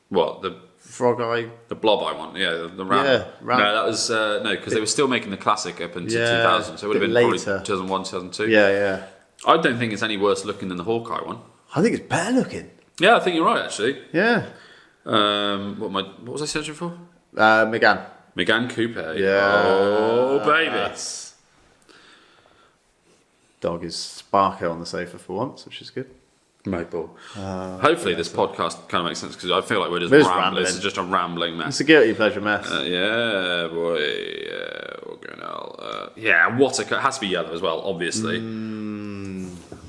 What the Frog Eye? The Blob Eye one? Yeah, the Ram. Yeah, Ram. No, that was no, because they were still making the classic up until 2000. So it would have been later. Probably 2001, 2002. Yeah. I don't think it's any worse looking than the Hawkeye one. I think it's better looking. Yeah, I think you're right actually. Yeah. What was I searching for? Megane. Megane Coupe. Yeah. Oh baby. Yes. Dog is Sparko on the sofa for once, which is good. Maple. Hopefully this podcast kind of makes sense because I feel like we're just rambling. This is just a rambling mess. It's a guilty pleasure mess. Yeah, boy. Yeah, we're going out. Yeah, what a car. It has to be yellow as well, obviously.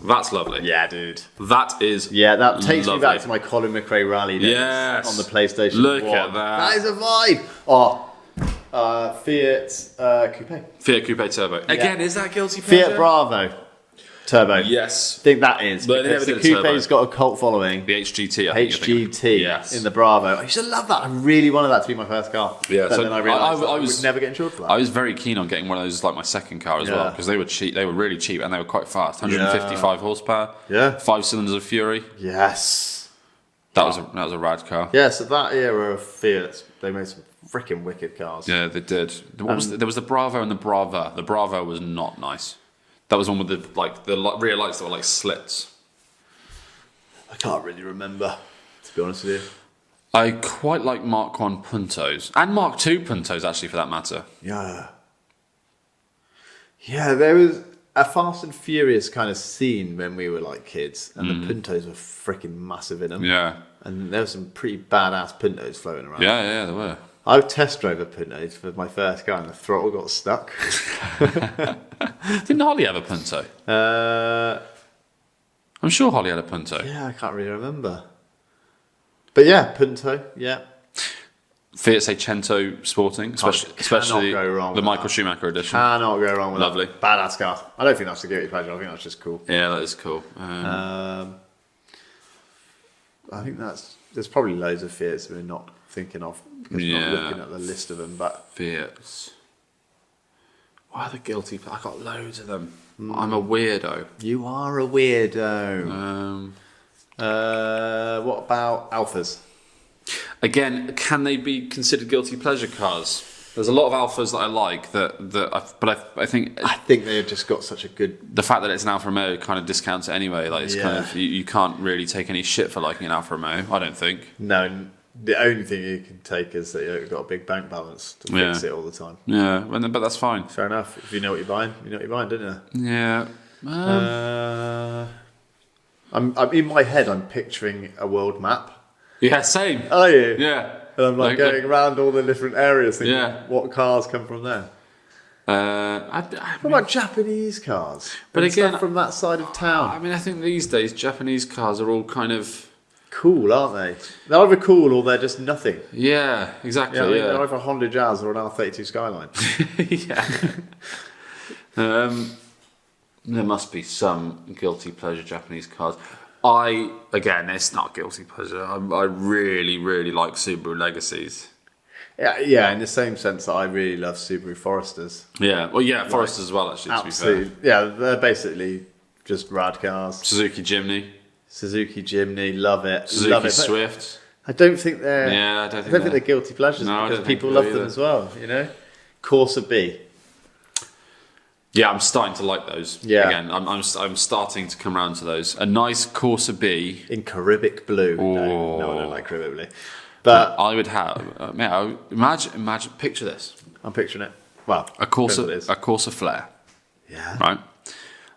That's lovely. Yeah, dude. That is that takes lovely. me back to my Colin McRae rally days on the PlayStation Look 1. at that. That is a vibe. Fiat Coupe. Fiat Coupe Turbo. Again, is that guilty pleasure? Fiat Bravo Turbo. Yes. I think that is. But they because never the did a turbo. Coupe's got a cult following. The HGT, I think you're thinking. HGT Yes. in the Bravo. I used to love that. I really wanted that to be my first car. Yeah, But so then I realised I I was would never get insured for that. I was very keen on getting one of those as like my second car as well because they were cheap. They were really cheap and they were quite fast. 155 horsepower. Yeah. 5 cylinders of Fury. Yes. That was a rad car. Yeah, so that era of Fiat, they made some freaking wicked cars. Yeah, they did. There was the Bravo and the Brava. The Bravo was not nice. That was one with the rear lights that were like slits. I can't really remember, to be honest with you. I quite like Mark 1 Puntos and Mark 2 Puntos actually, for that matter. Yeah. Yeah, there was a Fast and Furious kind of scene when we were like kids, and the Puntos were freaking massive in them. Yeah. And there were some pretty badass Puntos floating around. Yeah, there were. I test drove a Punto for my first car, and the throttle got stuck. Didn't Holly have a Punto? I'm sure Holly had a Punto. Yeah, I can't really remember. But yeah, Punto, yeah. Fiat Seicento Sporting, especially go wrong the with Michael that. Schumacher edition. Cannot go wrong with Lovely. that. Badass car. I don't think that's a guilty pleasure. I think that's just cool. Yeah, that is cool. I think there's probably loads of Fiats we're not thinking of because we're not looking at the list of them. But Fiats. Why are the guilty? I got loads of them. I'm a weirdo. you are a weirdo. What about Alphas? Again, can they be considered guilty pleasure cars? There's a lot of Alphas that I like I think I think they've just got such a good. the fact that it's an Alfa Romeo kind of discounts it anyway. Like it's kind of you can't really take any shit for liking an Alfa Romeo. I don't think. No, the only thing you can take is that you've got a big bank balance to fix it all the time. Yeah, but that's fine. Fair enough. If you know what you're buying, you know what you're buying, don't you? Yeah. I'm in my head. I'm picturing a world map. Yeah, same. Are you? Yeah. And I'm like going around all the different areas, thinking what cars come from there. What about Japanese cars? But and again, stuff from that side of town. I mean, I think these days Japanese cars are all kind of Cool, aren't they? They're either cool or they're just nothing. yeah, exactly. Yeah, I mean, they're either a Honda Jazz or an R32 Skyline. yeah. There must be some guilty pleasure Japanese cars. Again, it's not guilty pleasure. I really, really like Subaru Legacies. Yeah, in the same sense that I really love Subaru Foresters. Yeah, well, yeah, Foresters as well, actually, to be fair. Yeah, they're basically just rad cars. Suzuki Jimny. Suzuki Jimny, love it. Suzuki love it. Swift. I don't think they're. Yeah, I don't think they're guilty pleasures because people love them as well. You know, Corsa B. Yeah, I'm starting to like those. Yeah. Again, I'm starting to come around to those. A nice Corsa B in Caribbec blue. Oh. No, I don't like Caribbec blue. But I would have. Imagine. Picture this. I'm picturing it. Well, a Corsa Flare. Yeah.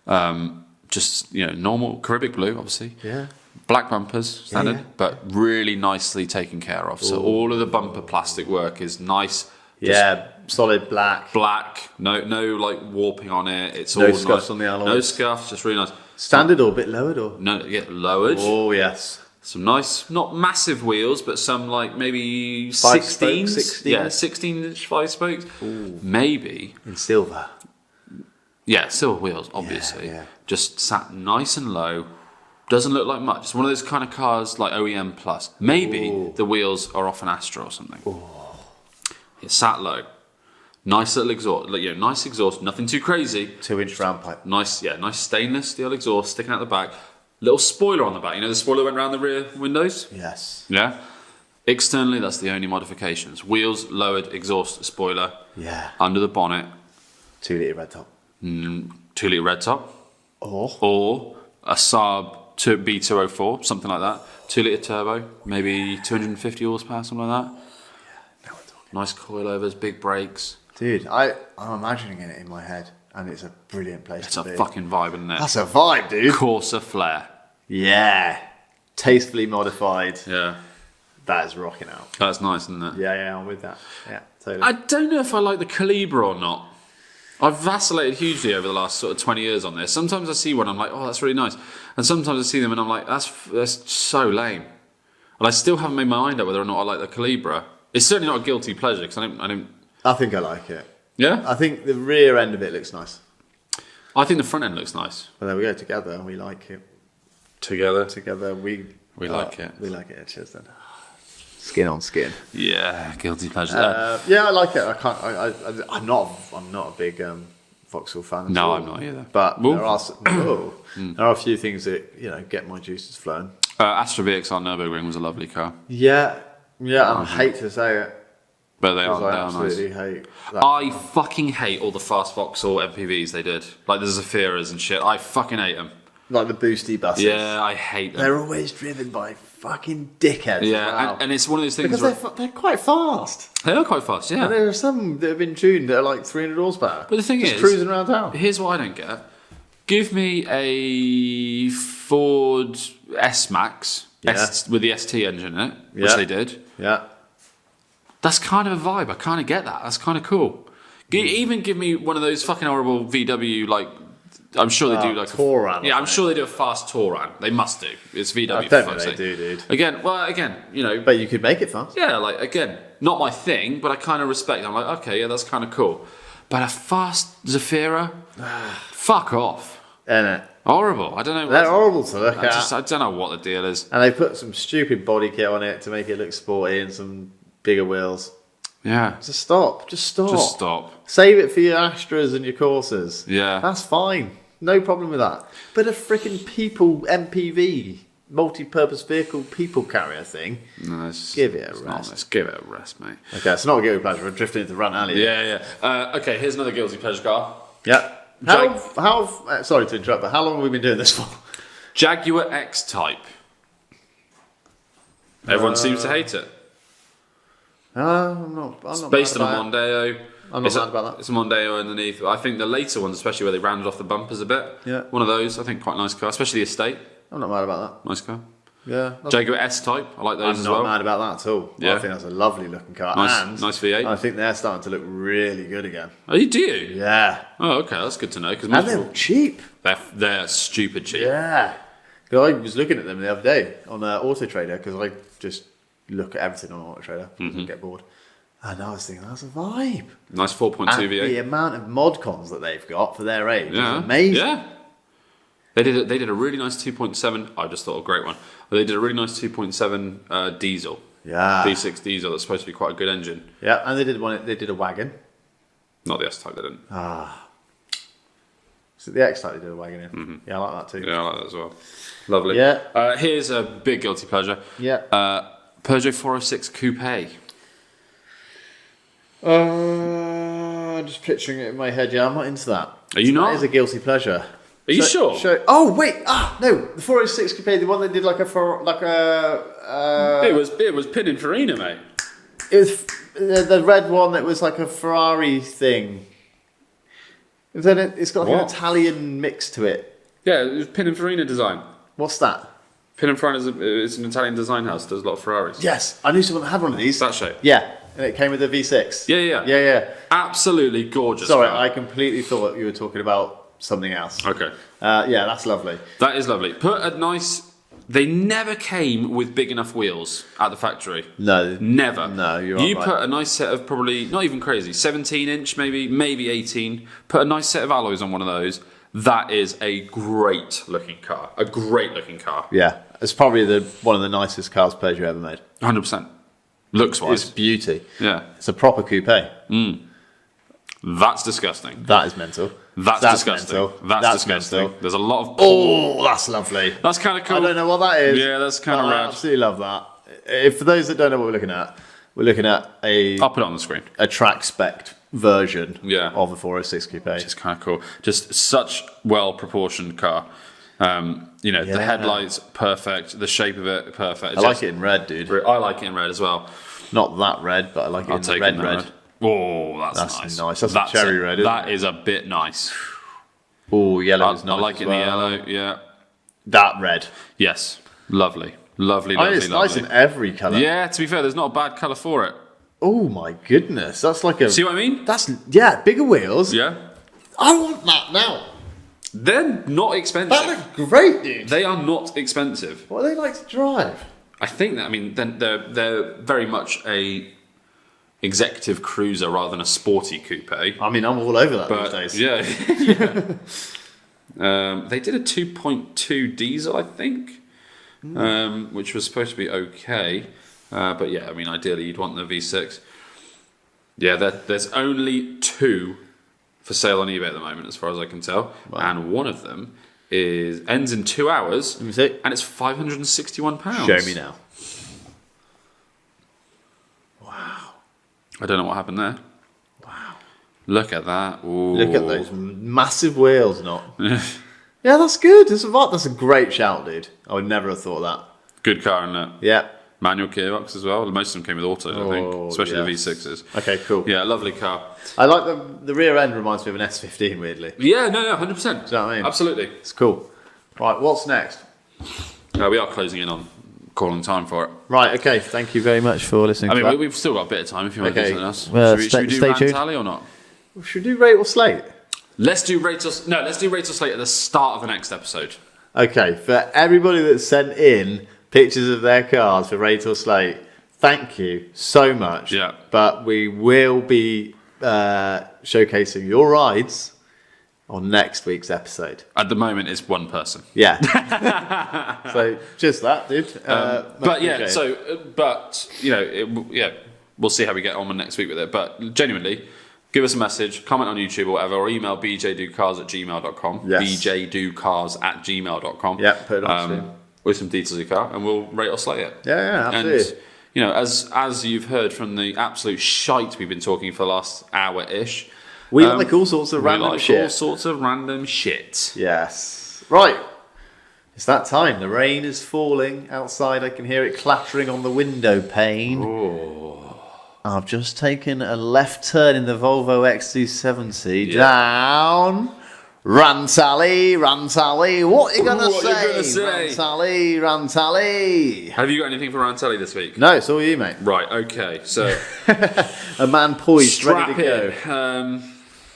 Right. Just normal Caribbec blue, obviously. Yeah. Black bumpers, standard, but really nicely taken care of. So all of the bumper plastic work is nice. Yeah, solid black. Black, no like warping on it. It's no all scuffs nice. on the alloys. No scuffs, just really nice. Standard or a bit lowered or? No, lowered. Oh yes. Some nice, not massive wheels, but some like maybe 16s. 16. Yeah, 16-inch 5 spokes. Ooh. Maybe. In silver. Yeah, silver wheels, obviously. Yeah. Just sat nice and low. Doesn't look like much. It's one of those kind of cars like OEM Plus. Maybe the wheels are off an Astra or something. It's sat low. Nice little exhaust. Nice exhaust. Nothing too crazy. 2-inch round pipe. Nice stainless steel exhaust sticking out the back. Little spoiler on the back. You know the spoiler that went around the rear windows? Yes. Yeah. Externally, that's the only modifications. Wheels, lowered exhaust spoiler. Yeah. Under the bonnet. 2-litre red top. 2-litre red top. Or a Saab B204, something like that. 2-litre turbo, maybe 250 horsepower, something like that. Now we're talking. Nice coilovers, big brakes. Dude, I'm imagining it in my head, and it's a brilliant place It's to a be. fucking vibe, isn't it? That's a vibe, dude. Corsa Flare. Yeah. Tastefully modified. Yeah. That is rocking out. That's nice, isn't it? Yeah, I'm with that. Yeah, totally. I don't know if I like the Calibra or not. I've vacillated hugely over the last sort of 20 years on this. Sometimes I see one, I'm like, oh, that's really nice. And sometimes I see them and I'm like, that's so lame. And I still haven't made my mind up whether or not I like the Calibra. It's certainly not a guilty pleasure because I don't. I think I like it. Yeah? I think the rear end of it looks nice. I think the front end looks nice. Well, there we go, together, and we like it. Together, like it. We like it. Cheers then. Skin on skin. Yeah, guilty pleasure. Yeah, I like it. I'm not a big Vauxhall fan. At all. I'm not either. But Well, there are there are a few things that get my juices flowing. Astra VXR Nürburgring was a lovely car, Yeah. And I hate to say it, but they because I are nice. absolutely hate that. I fucking hate all the fast Vauxhall MPVs they did, like the Zafiras and shit. I fucking hate them. Like the boosty buses. Yeah, I hate them. They're always driven by fucking dickheads. Yeah, as well. and it's one of those things because where they're quite fast. they are quite fast. Yeah, And there are some that have been tuned that are like 300 horsepower. but the thing just is, cruising around town. here's what I don't get. Give me a Ford S-Max with the ST engine in it, which Yeah. they did. Yeah. That's kind of a vibe. I kind of get that. That's kind of cool. Even give me one of those fucking horrible VW, like, I'm sure they do like Touran. I'm sure they do a fast Touran. They must do. It's VW. I for don't fuck's think they sake. do, dude. Again, But you could make it fast. yeah, like, again, not my thing, but I kind of respect it. I'm like, okay, yeah, that's kind of cool. But a fast Zafira? Fuck off. Innit? Horrible. I don't know. They're horrible to look at. I don't know what the deal is. And they put some stupid body kit on it to make it look sporty and some bigger wheels. Yeah. Just stop. Just stop. Save it for your Astras and your Corsas. Yeah. That's fine. No problem with that. But a freaking people MPV, multi-purpose vehicle people carrier thing. No, it's Give it a it's rest. not. Let's give it a rest, mate. Okay, it's not a guilty pleasure. We're drifting into Rant Alley. Yeah. Okay, here's another guilty pleasure car. Yeah. Sorry to interrupt, but how long have we been doing this for? Jaguar X-Type. Everyone seems to hate it. I'm not It's based on a mad about it. Mondeo. I'm not mad about that. It's a Mondeo underneath. I think the later ones, especially where they rounded off the bumpers a bit. Yeah. One of those, I think, quite nice car. Especially the Estate. I'm not mad about Nice car. that. Yeah. Jaguar S-Type. I like those I'm as not well. mad about that at all. Yeah. I think that's a lovely looking car. Nice- and nice V8. I think they're starting to look really good again. Oh, do you? Yeah. Oh, okay. That's good to know. Because And they're cheap. they're stupid cheap. Yeah. 'Cause I was looking at them the other day on Auto Trader because I just look at everything on Auto Trader and get bored. And I was thinking, that's a vibe. Nice 4.2 And the V8. amount of mod cons that they've got for their age Yeah. is amazing. Yeah. They did a really nice 2.7. I just thought a great one. They did a really nice 2.7 diesel. Yeah. V6 diesel. That's supposed to be quite a good engine. Yeah, and they did a wagon. Not the S-Type. They didn't. So the X-Type they did a wagon in. Yeah, I like that too. Yeah, I like that as well. Lovely. Yeah. Here's a big guilty pleasure. Yeah. Peugeot 406 Coupe. I'm just picturing it in my head. Yeah, I'm not into that. Are you not? That is a guilty pleasure. Are you sure? Oh wait, no, the 406 Coupe, the one that did like a It was Pininfarina, mate. it was the red one that was like a Ferrari thing. Then it's got like an What? Italian mix to it. Yeah, it was Pininfarina design. What's that? Pininfarina is an Italian design house. Does a lot of Ferraris. Yes, I knew someone that had one of these. That shape. Yeah, and it came with a V6. Yeah. Absolutely gorgeous. Sorry, car. I completely thought you were talking about something else. Okay. Yeah, that's lovely. That is lovely. Put a nice. They never came with big enough wheels at the factory. No. Never. No, you're You right. put a nice set of probably not even crazy 17 inch, maybe 18. Put a nice set of alloys on one of those, That is a great looking car. A great looking car. Yeah, it's probably one of the nicest cars Peugeot ever made. 100%. Looks wise. It's beauty. Yeah. It's a proper coupe. That's disgusting. That is mental. That's disgusting. Mental. That's disgusting. mental. There's a lot of... Oh, that's lovely. That's kind of cool. I don't know what that is. Yeah, that's kind of I rad. absolutely love that. For those that don't know what we're looking at I'll put it on the screen. a track spec version Yeah. of a 406 coupe. It's kind of cool. Just such well-proportioned car. The headlights, perfect. The shape of it, perfect. I like it in red, dude. I like it in red as well. Not that red, but I like it in the red. Oh, that's nice. That's a cherry red, isn't That is a bit nice. Oh, yellow is nice. I like it in the yellow, yeah. That red. Yes. Lovely. Lovely. It's nice in every colour. Yeah, to be fair, there's not a bad colour for it. Oh my goodness. That's like a... See what I mean? Bigger wheels. Yeah. I want that now. They're not expensive. That looks great, dude. They are not expensive. What do they like to drive? I think that, they're very much a executive cruiser rather than a sporty coupe. I mean, I'm all over that these days. Yeah. They did a 2.2 diesel, I think, which was supposed to be okay. But yeah, ideally you'd want the V6. Yeah, there's only 2 for sale on eBay at the moment, as far as I can tell. Wow. And one of them ends in 2 hours. Let me see. And it's £561. Show me now. Wow. I don't know what happened there. Wow. Look at that. Ooh. Look at those massive wheels, not. Yeah, that's good. That's a great shout, dude. I would never have thought that. Good car, isn't it? Yeah. Manual gearbox as well. Most of them came with autos, I think. Especially the V6s. Okay, cool. Yeah, lovely car. I like the rear end reminds me of an S15, weirdly. Yeah, no, 100%. Do you know what I mean? Absolutely. It's cool. Right, what's next? We are closing in on calling time for it. Right, okay. Thank you very much for listening to that. We've still got a bit of time if you want to do something else. Stay Should we do Rant tuned. Alley or not? Should we do rate or slate? Let's do rate or slate at the start of the next episode. Okay, for everybody that sent in pictures of their cars for rate or slate, thank you so much. Yeah. But we will be showcasing your rides on next week's episode. At the moment, it's one person. Yeah. So just that, dude. We'll see how we get on next week with it. But genuinely, give us a message, comment on YouTube or whatever, or email bjdocars@gmail.com. Yes. bjdocars@gmail.com. Yeah, put it on stream. With some details of your car, and we'll rate or slate it. Yeah, absolutely. And, as you've heard from the absolute shite we've been talking for the last hour-ish, we like all sorts of random shit. all sorts of random shit. Yes. Right. It's that time. The rain is falling outside. I can hear it clattering on the window pane. Oh. I've just taken a left turn in the Volvo XC70 down Rant Alley. What are you going to say? Rant Alley. Have you got anything for Rant Alley this week? No, it's all you, mate. Right, okay. So, a man poised, ready to go.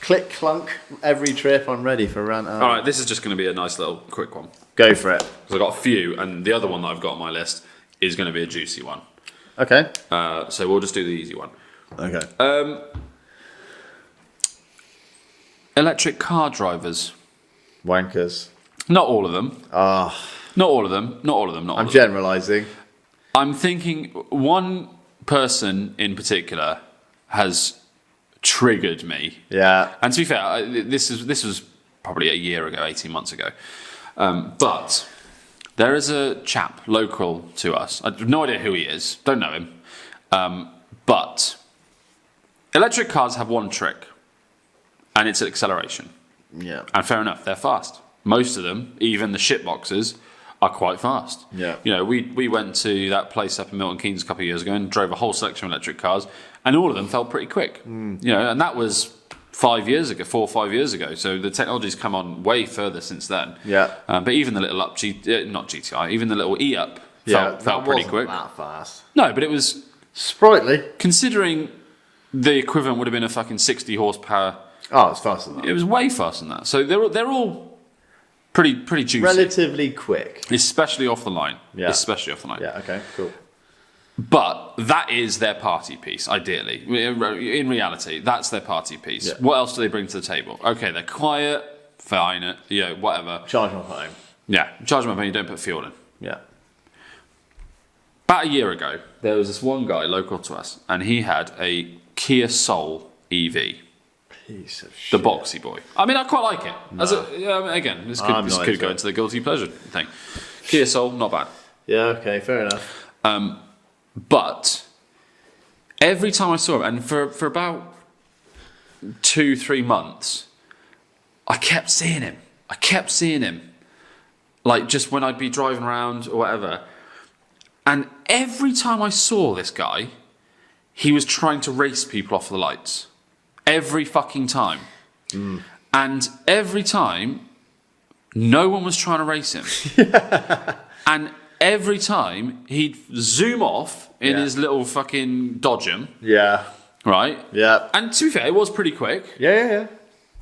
Click, clunk, every trip. I'm ready for Rant Alley. All right, this is just going to be a nice little quick one. Go for it. Because I've got a few, and the other one that I've got on my list is going to be a juicy one. Okay. So we'll just do the easy one. Okay. Electric car drivers. Wankers. Not all of them. Not all of them. I'm generalising. I'm thinking one person in particular has triggered me. Yeah. And to be fair, this was probably a year ago, 18 months ago. But there is a chap local to us. I have no idea who he is. Don't know him. But electric cars have one trick, and it's acceleration. Yeah. And fair enough, they're fast. Most of them, even the shit boxes, are quite fast. Yeah. We went to that place up in Milton Keynes a couple of years ago and drove a whole selection of electric cars, and all of them felt pretty quick. And that was 4 or 5 years ago. So the technology's come on way further since then. Yeah. But even the little not GTI, even the little E-Up felt pretty quick. That fast. No, but it was sprightly. Considering the equivalent would have been a fucking 60 horsepower. Oh, it's faster than that. It was way faster than that. So they're all pretty juicy. Relatively quick. Especially off the line. Yeah. Especially off the line. Yeah, okay, cool. But that is their party piece, ideally. In reality, that's their party piece. Yeah. What else do they bring to the table? Okay, they're quiet, fine, whatever. Charge my phone. Yeah, charge my phone, you don't put fuel in. Yeah. About a year ago, there was this one guy local to us, and he had a Kia Soul EV. Piece of The shit. boxy boy. I mean, I quite like it. Again, this could go into the guilty pleasure thing. Kia Soul, not bad. Yeah, okay, fair enough. But every time I saw him, and for about 2-3 months, I kept seeing him. Like, just when I'd be driving around or whatever. And every time I saw this guy, he was trying to race people off the lights. Every fucking time. And every time, no one was trying to race him. And every time, he'd zoom off in his little fucking Dodgem. Yeah. Right? Yeah. And to be fair, it was pretty quick. Yeah.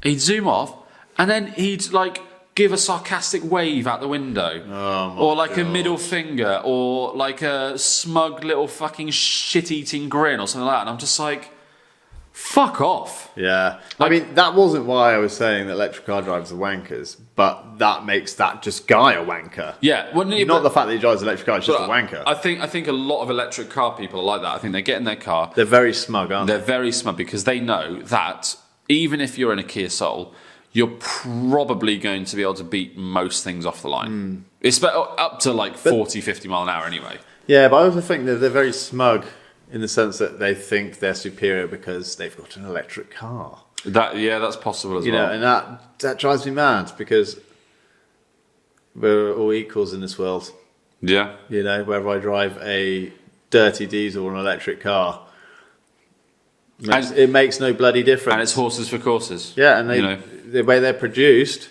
He'd zoom off, and then he'd, like, give a sarcastic wave out the window. Or like a middle finger, or like a smug little fucking shit-eating grin or something like that. And I'm just like, fuck off. Yeah. I mean, that wasn't why I was saying that electric car drivers are wankers, but that makes that just guy a wanker. Yeah. Well, Not the fact that he drives an electric car, it's just a wanker. I think a lot of electric car people are like that. I think they get in their car. They're very smug, aren't they? They're very smug because they know that even if you're in a Kia Soul, you're probably going to be able to beat most things off the line. It's up to like 40, 50 mile an hour anyway. Yeah, but I also think that they're very smug in the sense that they think they're superior because they've got an electric car. That's possible as well. You know, and that drives me mad because we're all equals in this world. Yeah. You know, whether I drive a dirty diesel or an electric car, it makes no bloody difference. And it's horses for courses. Yeah, and the way they're produced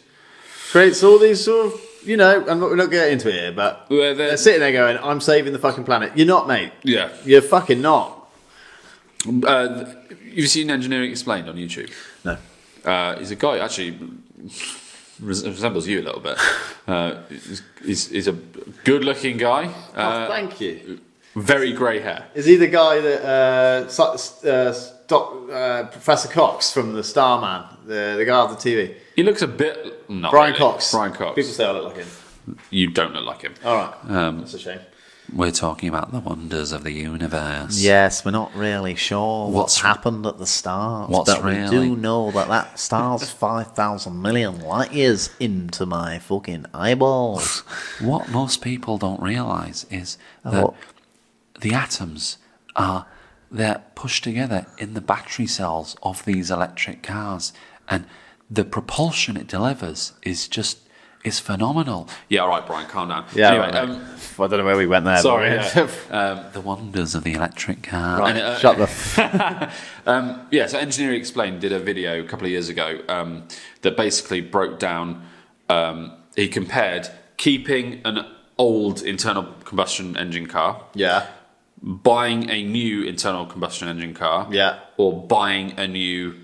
creates all these sort of, we're not getting into it here, but they're sitting there going, I'm saving the fucking planet. You're not, mate. Yeah. You're fucking not. You've seen Engineering Explained on YouTube? No. He's a guy, actually, resembles you a little bit. He's a good-looking guy. Thank you. Very grey hair. Is he the guy that Professor Cox from the Starman, the guy on the TV? He looks a bit... Not Brian really. Cox. Brian Cox. People say I look like him. You don't look like him. All right. That's a shame. We're talking about the wonders of the universe. Yes, we're not really sure what's happened at the start, but we do know that star's 5,000 million light years into my fucking eyeballs. What most people don't realise is that the atoms they're pushed together in the battery cells of these electric cars, and the propulsion it delivers is phenomenal. Yeah, all right, Brian, calm down. Yeah, anyway, right. I don't know where we went there. Sorry. The wonders of the electric car. Right, And, shut the... so Engineering Explained did a video a couple of years ago that basically broke down, he compared keeping an old internal combustion engine car, buying a new internal combustion engine car, or buying a new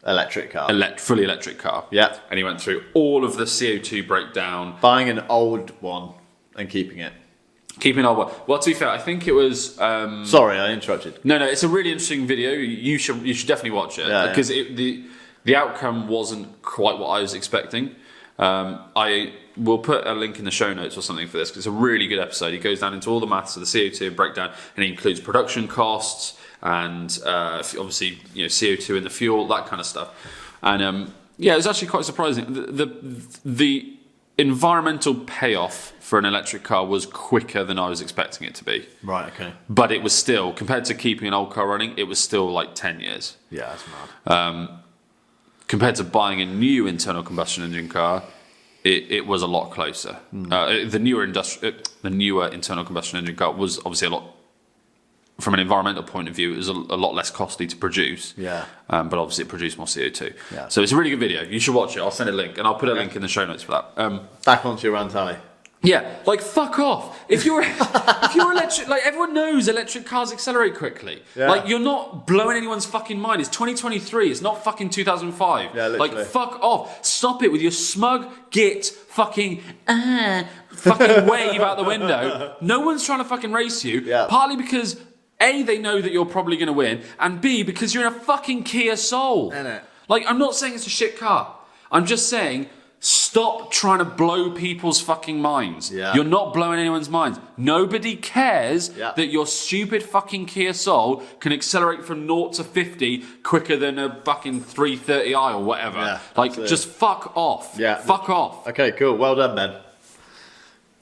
electric car. Fully electric car. Yeah. And he went through all of the CO2 breakdown. Buying an old one and keeping it. Keeping our... Well, to be fair, I think it was... Sorry, I interrupted. No, it's a really interesting video. You should definitely watch it. Because the outcome wasn't quite what I was expecting. I will put a link in the show notes or something for this, because it's a really good episode. He goes down into all the maths of the CO2 breakdown, and he includes production costs and obviously CO2 in the fuel, that kind of stuff. And it was actually quite surprising. The environmental payoff for an electric car was quicker than I was expecting it to be. Right, okay. But it was still, compared to keeping an old car running, it was still like 10 years. Yeah, that's mad. Compared to buying a new internal combustion engine car, it was a lot closer. The newer internal combustion engine car was obviously a lot, from an environmental point of view, it was a lot less costly to produce. Yeah. But obviously it produced more CO2. Yeah. So it's a really good video. You should watch it. I'll send a link, and I'll put a link in the show notes for that. Back onto your Rant Alley. Yeah, like fuck off. If you're electric, like everyone knows electric cars accelerate quickly. Yeah. Like you're not blowing anyone's fucking mind. It's 2023. It's not fucking 2005. Yeah, like literally. fuck off. Stop it with your smug git fucking wave out the window. No one's trying to fucking race you. Yeah. Partly because A, they know that you're probably going to win, and B, because you're in a fucking Kia Soul. Innit? Like, I'm not saying it's a shit car. I'm just saying, stop trying to blow people's fucking minds. Yeah. You're not blowing anyone's minds. Nobody cares that your stupid fucking Kia Soul can accelerate from 0 to 50 quicker than a fucking 330i or whatever. Yeah, like, absolutely. just fuck off. Yeah. Fuck off. Okay, cool. Well done, Ben. Does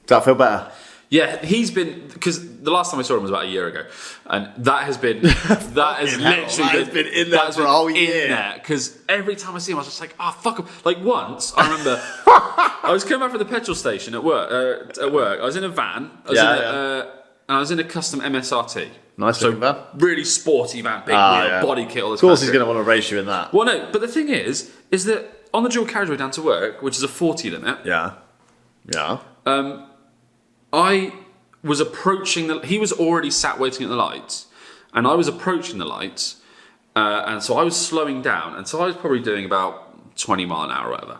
that feel better? Yeah, he's been, because the last time I saw him was about a year ago, and that has been, that has literally been in there for a whole year. Because every time I see him, I was just like, oh, fuck him. Like once, I remember, I was coming back from the petrol station at work. I was in a van, and I was in a custom MSRT. Nice looking van. Really sporty van, big wheel, body kit, all this. Of course, he's going to want to race you in that. Well, no, but the thing is that on the dual carriageway down to work, which is a 40 limit. Yeah. I was approaching he was already sat waiting at the lights, and I was approaching the lights, and so I was slowing down, and so I was probably doing about 20 mile an hour or whatever.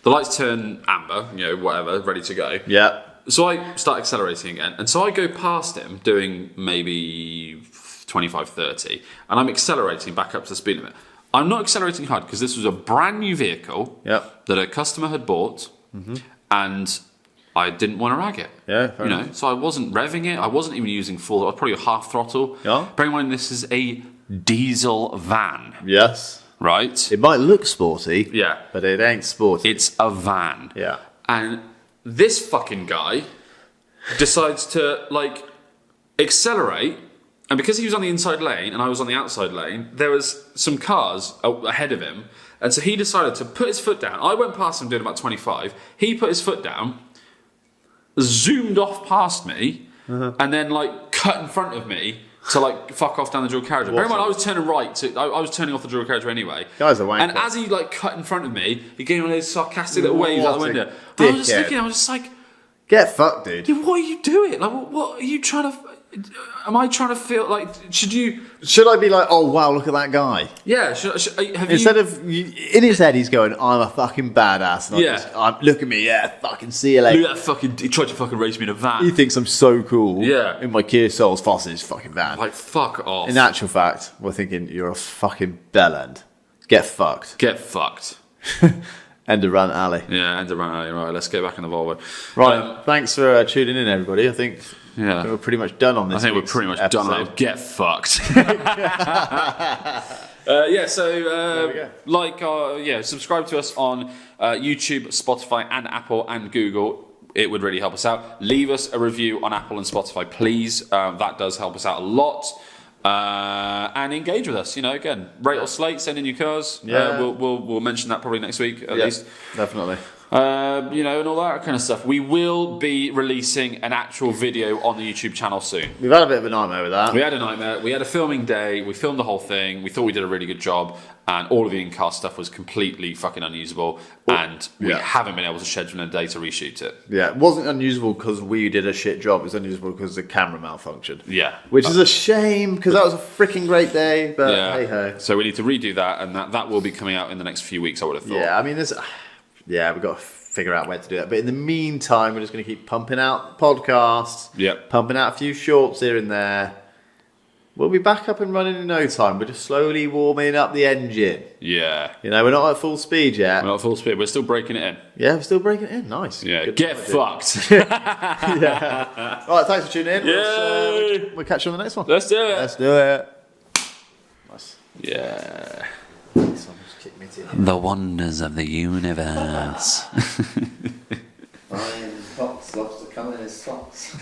The lights turn amber, whatever, ready to go. Yeah. So I start accelerating again, and so I go past him doing maybe 25, 30, and I'm accelerating back up to the speed limit. I'm not accelerating hard because this was a brand new vehicle that a customer had bought, and I didn't want to rag it. Yeah, fair enough. So I wasn't revving it. I wasn't even using full. I was probably half throttle. Yeah. Bearing in mind this is a diesel van. Yes. Right? It might look sporty. Yeah. But it ain't sporty. It's a van. Yeah. And this fucking guy decides to, accelerate. And because he was on the inside lane and I was on the outside lane, there was some cars ahead of him. And so he decided to put his foot down. I went past him doing about 25. He put his foot down, zoomed off past me, and then cut in front of me to fuck off down the dual carriageway. Bear in mind, I was turning right. I was turning off the dual carriageway anyway. Guys are wanker. And as he cut in front of me, he gave me one of those sarcastic little waves out the window. I was just looking. I was just like, get fucked, dude. What are you doing? What are you trying to? Am I trying to feel like? Should I be like, oh wow, look at that guy? Yeah. Instead of in his head, he's going, I'm a fucking badass. And look at me, fucking see you later. Look at that fucking. He tried to fucking race me in a van. He thinks I'm so cool. Yeah. In my Kia Soul's faster his fucking van. Fuck off. In actual fact, we're thinking you're a fucking bellend. Get fucked. Get fucked. End of Rant Alley. Yeah, end of Rant Alley. Right, let's get back in the Volvo. Right, thanks for tuning in, everybody. I think we're pretty much done on this. I think we're pretty much done on it. Get fucked. Subscribe to us on YouTube, Spotify, and Apple and Google. It would really help us out. Leave us a review on Apple and Spotify, please. That does help us out a lot. And engage with us. Again, rate or slate. Send in your cars. Yeah. We'll mention that probably next week at least. Definitely. And all that kind of stuff. We will be releasing an actual video on the YouTube channel soon. We've had a bit of a nightmare with that. We had a nightmare. We had a filming day. We filmed the whole thing. We thought we did a really good job. And all of the in-car stuff was completely fucking unusable. And we haven't been able to schedule a day to reshoot it. Yeah, it wasn't unusable because we did a shit job. It was unusable because the camera malfunctioned. Yeah. Which is a shame because that was a freaking great day. But hey-ho. So we need to redo that. And that will be coming out in the next few weeks, I would have thought. Yeah, I mean, we've got to figure out where to do that. But in the meantime, we're just going to keep pumping out podcasts. Yep. Pumping out a few shorts here and there. We'll be back up and running in no time. We're just slowly warming up the engine. Yeah. We're not at full speed yet. We're not at full speed. We're still breaking it in. Yeah, we're still breaking it in. Nice. Yeah. Get fucked. Yeah. All right, thanks for tuning in. Yay. We'll catch you on the next one. Let's do it. Let's do it. Nice. Yeah. The wonders of the universe. Flying fox loves to come in his socks.